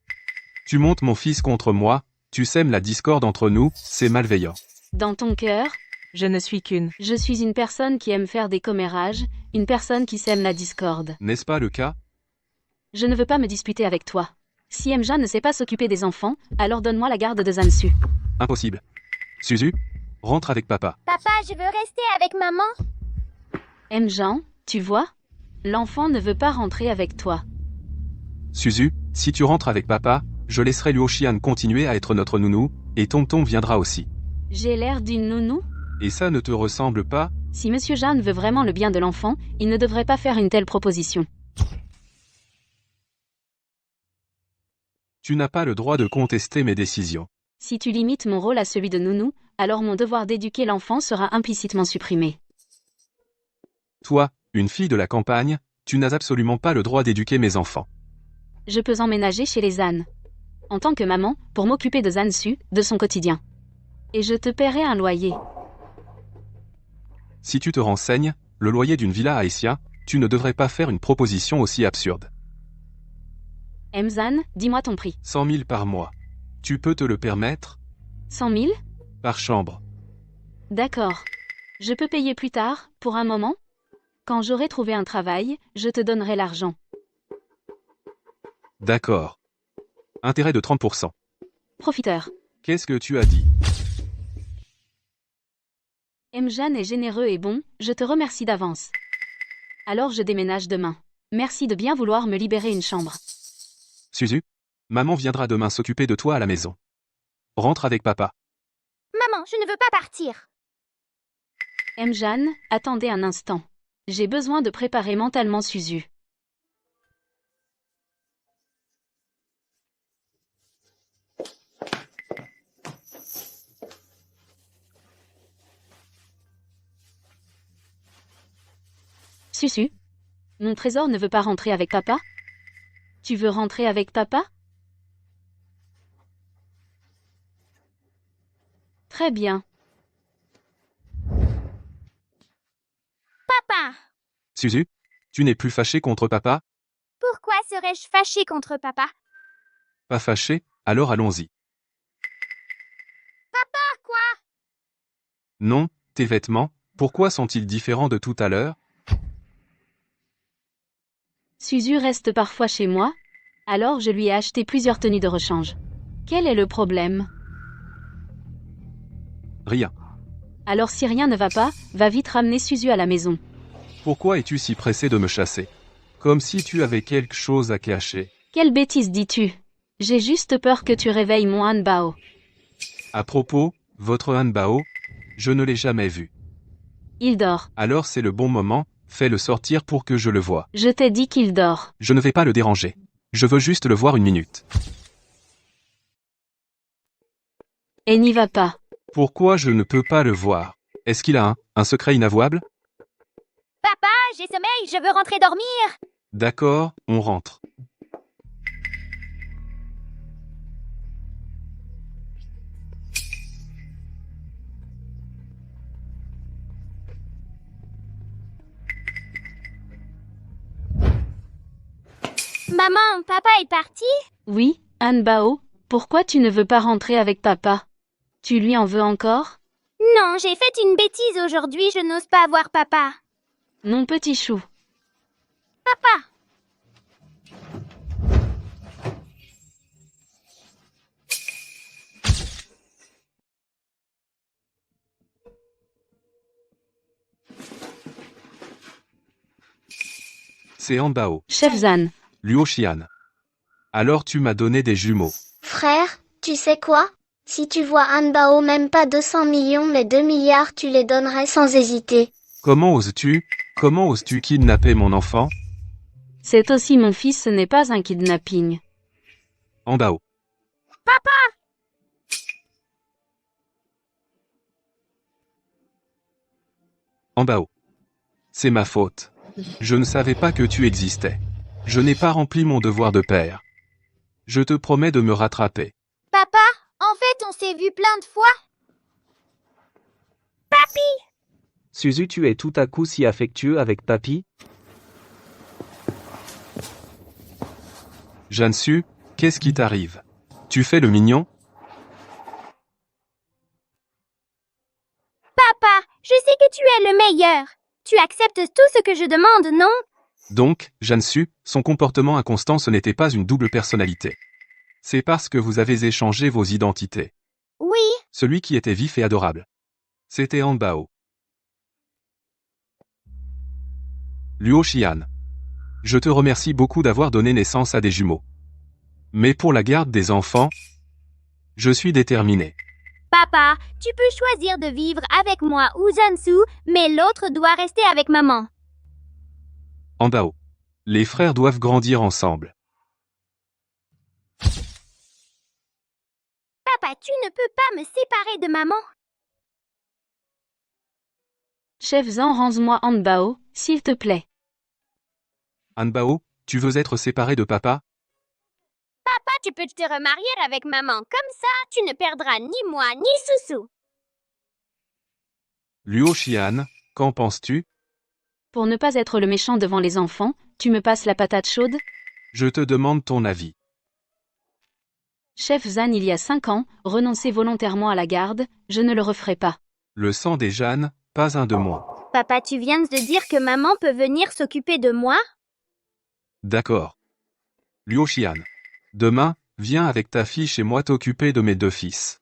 Tu montes mon fils contre moi, tu sèmes la discorde entre nous, c'est malveillant. Dans ton cœur, Je ne suis qu'une. je suis une personne qui aime faire des commérages, une personne qui sème la discorde. N'est-ce pas le cas? Je ne veux pas me disputer avec toi. Si Mja ne sait pas s'occuper des enfants, alors donne-moi la garde de Zansu. Impossible. Suzu, rentre avec papa. Papa, je veux rester avec maman. Mjan, tu vois? L'enfant ne veut pas rentrer avec toi. Suzu, si tu rentres avec papa, je laisserai Luo Xian continuer à être notre nounou, et Tonton viendra aussi. J'ai l'air d'une nounou? Et ça ne te ressemble pas? Si Monsieur Jeanne veut vraiment le bien de l'enfant, il ne devrait pas faire une telle proposition. Tu n'as pas le droit de contester mes décisions. Si tu limites mon rôle à celui de nounou, alors mon devoir d'éduquer l'enfant sera implicitement supprimé. Toi, une fille de la campagne, tu n'as absolument pas le droit d'éduquer mes enfants. Je peux emménager chez les ânes. En tant que maman, pour m'occuper de Zansu, de son quotidien. Et je te paierai un loyer. Si tu te renseignes, le loyer d'une villa à Essia, tu ne devrais pas faire une proposition aussi absurde. Mzan, dis-moi ton prix. 100 000 par mois. Tu peux te le permettre? 100 000? Par chambre. D'accord. Je peux payer plus tard, pour un moment? Quand j'aurai trouvé un travail, je te donnerai l'argent. D'accord. Intérêt de 30%. Profiteur. Qu'est-ce que tu as dit? Mjan est généreux et bon, je te remercie d'avance. Alors je déménage demain. Merci de bien vouloir me libérer une chambre. Suzu, maman viendra demain s'occuper de toi à la maison. Rentre avec papa. Maman, je ne veux pas partir. Mjan, attendez un instant. J'ai besoin de préparer mentalement Suzu. Suzu, mon trésor ne veut pas rentrer avec papa? Tu veux rentrer avec papa? Très bien. Papa! Suzu, tu n'es plus fâché contre papa? Pourquoi serais-je fâchée contre papa? Pas fâché? Alors allons-y. Papa, quoi? Non, tes vêtements, pourquoi sont-ils différents de tout à l'heure? Suzu reste parfois chez moi, alors je lui ai acheté plusieurs tenues de rechange. Quel est le problème? Rien. Alors si rien ne va pas, va vite ramener Suzu à la maison. Pourquoi es-tu si pressé de me chasser? Comme si tu avais quelque chose à cacher. Quelle bêtise dis-tu? J'ai juste peur que tu réveilles mon Hanbao. À propos, votre Hanbao, je ne l'ai jamais vu. Il dort. Alors c'est le bon moment, fais-le sortir pour que je le voie. Je t'ai dit qu'il dort. Je ne vais pas le déranger. Je veux juste le voir une minute. Et n'y va pas. Pourquoi je ne peux pas le voir? Est-ce qu'il a un secret inavouable? Papa, j'ai sommeil, je veux rentrer dormir. D'accord, on rentre. Maman, papa est parti? Oui, Hanbao, pourquoi tu ne veux pas rentrer avec papa? Tu lui en veux encore? Non, j'ai fait une bêtise aujourd'hui, je n'ose pas voir papa. Mon petit chou. Papa! C'est Hanbao. Chef Zan. Luo Xian. Alors tu m'as donné des jumeaux. Frère, tu sais quoi? Si tu vois Hanbao même pas 200 millions mais 2 milliards, tu les donnerais sans hésiter. Comment oses-tu kidnapper mon enfant? C'est aussi mon fils, ce n'est pas un kidnapping. Hanbao. Papa! Hanbao. C'est ma faute. Je ne savais pas que tu existais. Je n'ai pas rempli mon devoir de père. Je te promets de me rattraper. Papa, en fait, on s'est vu plein de fois. Papi! Suzu, tu es tout à coup si affectueux avec papy? Jansu, qu'est-ce qui t'arrive? Tu fais le mignon? Papa, je sais que tu es le meilleur. Tu acceptes tout ce que je demande, non? Donc, Jansu, son comportement inconstant ce n'était pas une double personnalité. C'est parce que vous avez échangé vos identités. Oui. Celui qui était vif et adorable. C'était Hanbao. Luo Xian. Je te remercie beaucoup d'avoir donné naissance à des jumeaux. Mais pour la garde des enfants, je suis déterminé. Papa, tu peux choisir de vivre avec moi ou Jansu, mais l'autre doit rester avec maman. Hanbao. Les frères doivent grandir ensemble. Papa, tu ne peux pas me séparer de maman. Chef Zan, rends-moi Hanbao, s'il te plaît. Hanbao, tu veux être séparé de papa? Papa, tu peux te remarier avec maman. Comme ça, tu ne perdras ni moi ni Susu. Luo Xian, qu'en penses-tu? Pour ne pas être le méchant devant les enfants, tu me passes la patate chaude? Je te demande ton avis. Chef Zan, il y a 5 ans, renoncer volontairement à la garde, je ne le referai pas. Le sang des Jeanne, pas un de moins. Papa, tu viens de dire que maman peut venir s'occuper de moi? D'accord. Luo Xian. Demain, viens avec ta fille chez moi t'occuper de mes 2 fils.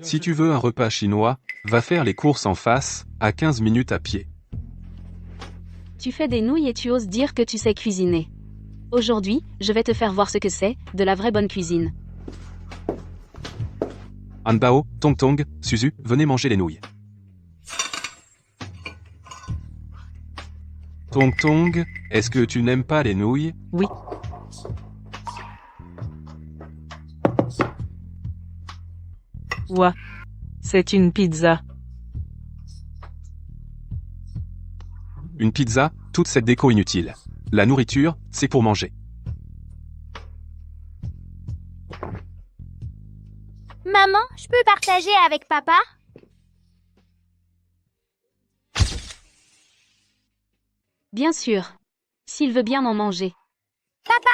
Si tu veux un repas chinois, va faire les courses en face, à 15 minutes à pied. Tu fais des nouilles et tu oses dire que tu sais cuisiner. Aujourd'hui, je vais te faire voir ce que c'est, de la vraie bonne cuisine. Hanbao, Tong Tong, Suzu, venez manger les nouilles. Tong Tong, est-ce que tu n'aimes pas les nouilles? Oui. Ouah. C'est une pizza. Une pizza, toute cette déco inutile. La nourriture, c'est pour manger. Maman, je peux partager avec papa? Bien sûr. S'il veut bien en manger. Papa,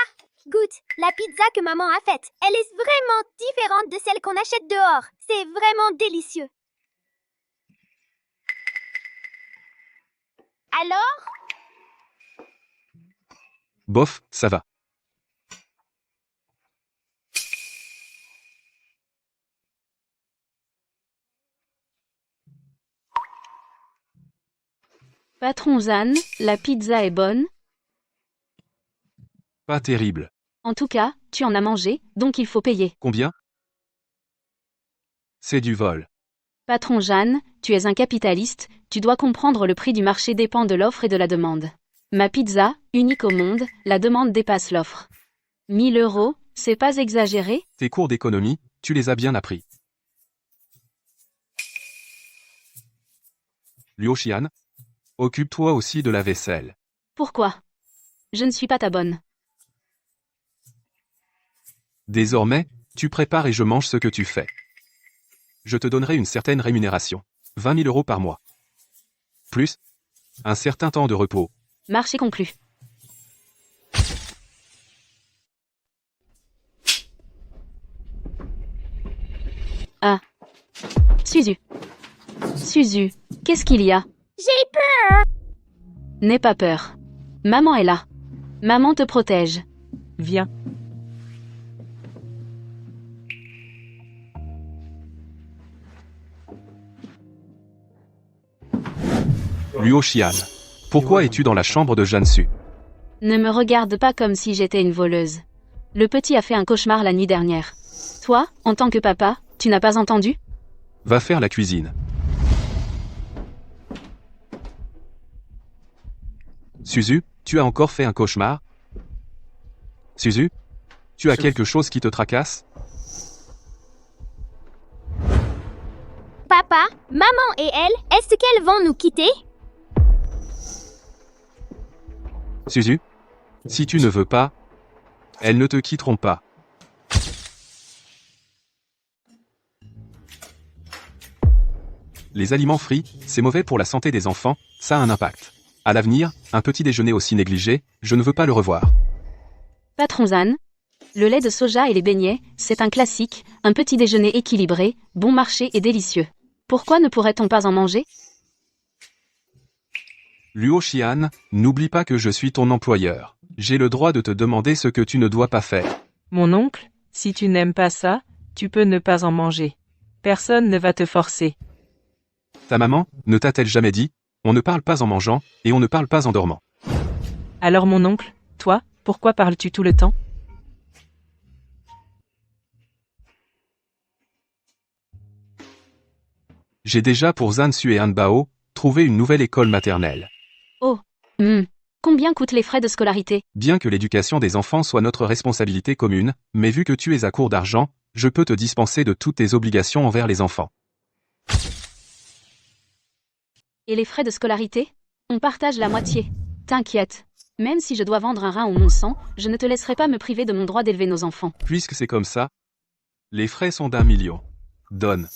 goûte, la pizza que maman a faite. Elle est vraiment différente de celle qu'on achète dehors. C'est vraiment délicieux. Alors? Bof, ça va. Patron Zan, la pizza est bonne? Pas terrible. En tout cas, tu en as mangé, donc il faut payer. Combien? C'est du vol. Patron Jeanne, tu es un capitaliste, tu dois comprendre le prix du marché dépend de l'offre et de la demande. Ma pizza, unique au monde, la demande dépasse l'offre. 1000 €, c'est pas exagéré? Tes cours d'économie, tu les as bien appris. Luo Xian, occupe-toi aussi de la vaisselle. Pourquoi? Je ne suis pas ta bonne. Désormais, tu prépares et je mange ce que tu fais. Je te donnerai une certaine rémunération. 20 000 € par mois. Plus un certain temps de repos. Marché conclu. Ah. Suzu. Suzu, qu'est-ce qu'il y a? J'ai peur. N'aie pas peur. Maman est là. Maman te protège. Viens. Luo Xian, pourquoi es-tu dans la chambre de Jansu? Ne me regarde pas comme si j'étais une voleuse. Le petit a fait un cauchemar la nuit dernière. Toi, en tant que papa, tu n'as pas entendu? Va faire la cuisine. Suzu, tu as encore fait un cauchemar? Suzu, tu as quelque chose qui te tracasse? Papa, maman et elle, est-ce qu'elles vont nous quitter? Suzu, si tu ne veux pas, elles ne te quitteront pas. Les aliments frits, c'est mauvais pour la santé des enfants, ça a un impact. À l'avenir, un petit déjeuner aussi négligé, je ne veux pas le revoir. Patron Zan, le lait de soja et les beignets, c'est un classique, un petit déjeuner équilibré, bon marché et délicieux. Pourquoi ne pourrait-on pas en manger? Luo Xian, n'oublie pas que je suis ton employeur. J'ai le droit de te demander ce que tu ne dois pas faire. Mon oncle, si tu n'aimes pas ça, tu peux ne pas en manger. Personne ne va te forcer. Ta maman, ne t'a-t-elle jamais dit, on ne parle pas en mangeant, et on ne parle pas en dormant? Alors mon oncle, toi, pourquoi parles-tu tout le temps? J'ai déjà pour Zansu et Hanbao, trouvé une nouvelle école maternelle. Oh, combien coûtent les frais de scolarité? Bien que l'éducation des enfants soit notre responsabilité commune, mais vu que tu es à court d'argent, je peux te dispenser de toutes tes obligations envers les enfants. Et les frais de scolarité? On partage la moitié. T'inquiète. Même si je dois vendre un rein ou mon sang, je ne te laisserai pas me priver de mon droit d'élever nos enfants. Puisque c'est comme ça, les frais sont d'1 million. Donne.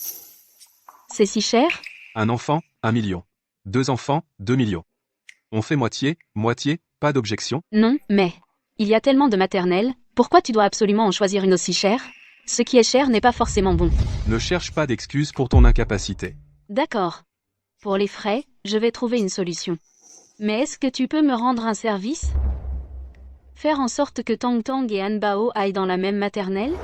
C'est si cher? Un enfant, 1 million. 2 enfants, 2 millions. On fait moitié, pas d'objection? Non, mais il y a tellement de maternelles, pourquoi tu dois absolument en choisir une aussi chère? Ce qui est cher n'est pas forcément bon. Ne cherche pas d'excuses pour ton incapacité. D'accord. Pour les frais, je vais trouver une solution. Mais est-ce que tu peux me rendre un service? Faire en sorte que Tang Tang et Hanbao aillent dans la même maternelle?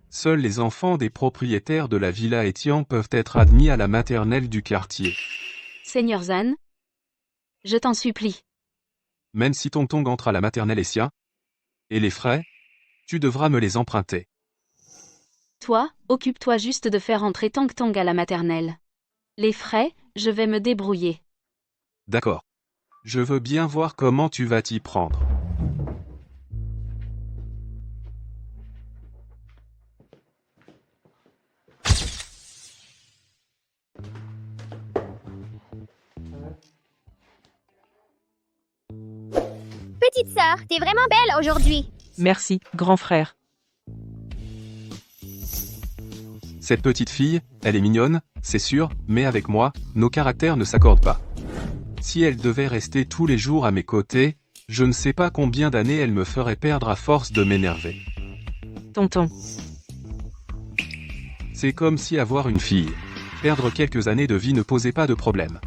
Seuls les enfants des propriétaires de la villa Etian peuvent être admis à la maternelle du quartier. Seigneur Zan, je t'en supplie. Même si Tong Tong entre à la maternelle Essia, et les frais, tu devras me les emprunter. Toi, occupe-toi juste de faire entrer Tang Tang à la maternelle. Les frais, je vais me débrouiller. D'accord. Je veux bien voir comment tu vas t'y prendre. Petite sœur, t'es vraiment belle aujourd'hui. Merci, grand frère. Cette petite fille, elle est mignonne, c'est sûr, mais avec moi, nos caractères ne s'accordent pas. Si elle devait rester tous les jours à mes côtés, je ne sais pas combien d'années elle me ferait perdre à force de m'énerver. Tonton. C'est comme si avoir une fille. Perdre quelques années de vie ne posait pas de problème.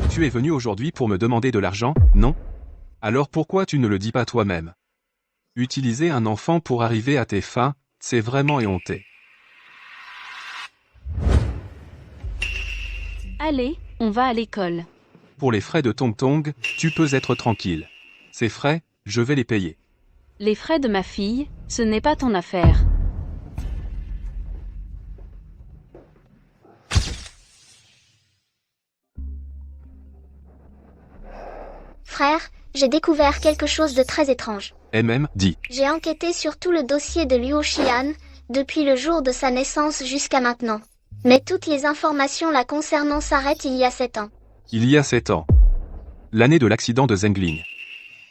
Tu es venu aujourd'hui pour me demander de l'argent, non? Alors pourquoi tu ne le dis pas toi-même? Utiliser un enfant pour arriver à tes fins, c'est vraiment éhonté. Allez, on va à l'école. Pour les frais de Tong Tong, tu peux être tranquille. Ces frais, je vais les payer. Les frais de ma fille, ce n'est pas ton affaire. Frère, j'ai découvert quelque chose de très étrange. Dit. J'ai enquêté sur tout le dossier de Luo Xian, depuis le jour de sa naissance jusqu'à maintenant. Mais toutes les informations la concernant s'arrêtent il y a 7 ans. Il y a 7 ans. L'année de l'accident de Zengling.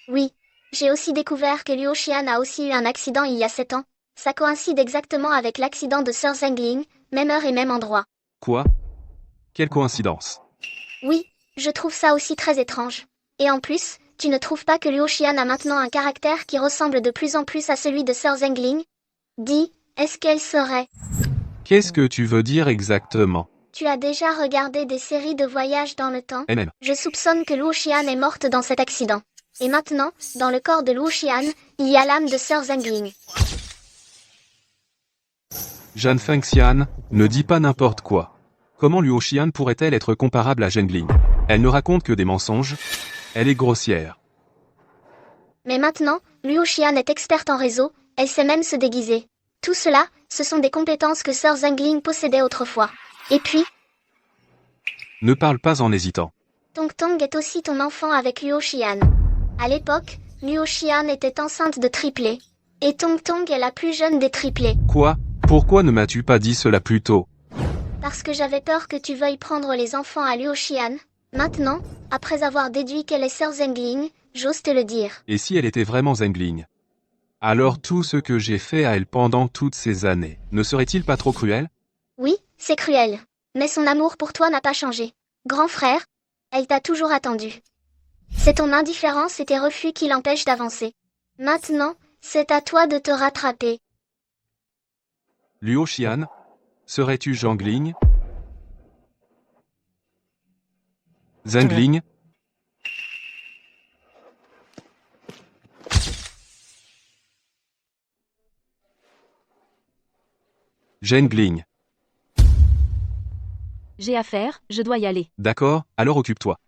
Oui. J'ai aussi découvert que Luo Xian a aussi eu un accident il y a 7 ans. Ça coïncide exactement avec l'accident de Sir Zengling, même heure et même endroit. Quoi? Quelle coïncidence? Oui, je trouve ça aussi très étrange. Et en plus, tu ne trouves pas que Luo Xian a maintenant un caractère qui ressemble de plus en plus à celui de Sir Zengling? Dis, est-ce qu'elle serait... Qu'est-ce que tu veux dire exactement? Tu as déjà regardé des séries de voyages dans le temps? MM. Je soupçonne que Luo Xian est morte dans cet accident. Et maintenant, dans le corps de Luo Xian, il y a l'âme de Sir Zengling. Jeanne Fengxian, ne dis pas n'importe quoi. Comment Luo Xian pourrait-elle être comparable à Zengling? Elle ne raconte que des mensonges. Elle est grossière. Mais maintenant, Luo Xian est experte en réseau, elle sait même se déguiser. Tout cela, ce sont des compétences que Sir Zengling possédait autrefois. Et puis... Ne parle pas en hésitant. Tong Tong est aussi ton enfant avec Luo Xian. À l'époque, Luo Xian était enceinte de triplés. Et Tong Tong est la plus jeune des triplés. Quoi? Pourquoi ne m'as-tu pas dit cela plus tôt? Parce que j'avais peur que tu veuilles prendre les enfants à Luo Xian. Maintenant, après avoir déduit qu'elle est sœur Zengling, j'ose te le dire. Et si elle était vraiment Zengling? Alors tout ce que j'ai fait à elle pendant toutes ces années, ne serait-il pas trop cruel? Oui, c'est cruel. Mais son amour pour toi n'a pas changé. Grand frère, elle t'a toujours attendu. C'est ton indifférence et tes refus qui l'empêchent d'avancer. Maintenant, c'est à toi de te rattraper. Luo Xian, serais-tu Zhangling? Zengling? Zhengling. J'ai affaire, je dois y aller. D'accord, alors occupe-toi.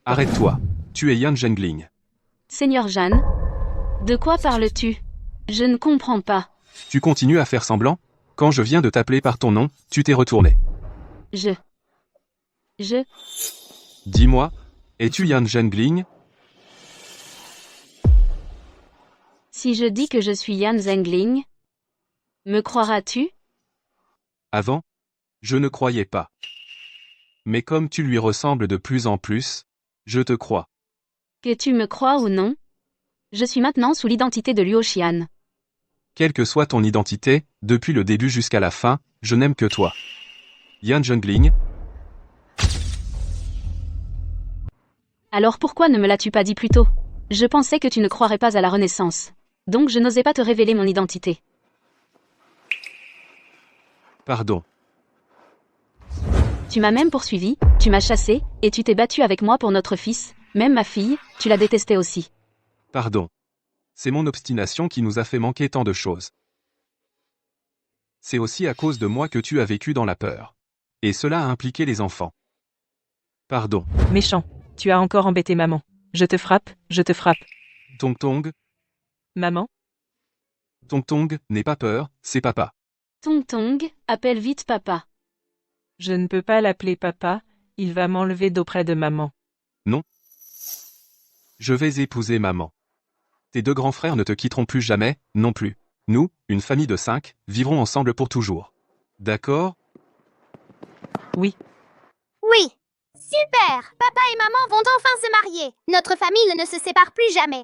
Arrête-toi. Tu es Yan Zhengling. Seigneur Jeanne, de quoi parles-tu? Je ne comprends pas. Tu continues à faire semblant? Quand je viens de t'appeler par ton nom, tu t'es retourné. Je... Dis-moi, es-tu Yan Zhengling? Si je dis que je suis Yan Zhengling, me croiras-tu? Avant, je ne croyais pas. Mais comme tu lui ressembles de plus en plus, je te crois. Que tu me crois ou non, je suis maintenant sous l'identité de Luo Xian. Quelle que soit ton identité, depuis le début jusqu'à la fin, je n'aime que toi. Yan Zhengling. Alors pourquoi ne me l'as-tu pas dit plus tôt? Je pensais que tu ne croirais pas à la Renaissance. Donc je n'osais pas te révéler mon identité. Pardon. Tu m'as même poursuivi, tu m'as chassé, et tu t'es battu avec moi pour notre fils, même ma fille, tu la détestais aussi. Pardon. C'est mon obstination qui nous a fait manquer tant de choses. C'est aussi à cause de moi que tu as vécu dans la peur. Et cela a impliqué les enfants. Pardon. Méchant. Tu as encore embêté maman. Je te frappe, je te frappe. Tong Tong. Maman? Tong Tong, n'aie pas peur, c'est papa. Tong Tong, appelle vite papa. Je ne peux pas l'appeler papa, il va m'enlever d'auprès de maman. Non. Je vais épouser maman. Tes deux grands frères ne te quitteront plus jamais, non plus. Nous, une famille de 5, vivrons ensemble pour toujours. D'accord? Oui. Oui. Super! Papa et maman vont enfin se marier. Notre famille ne se sépare plus jamais.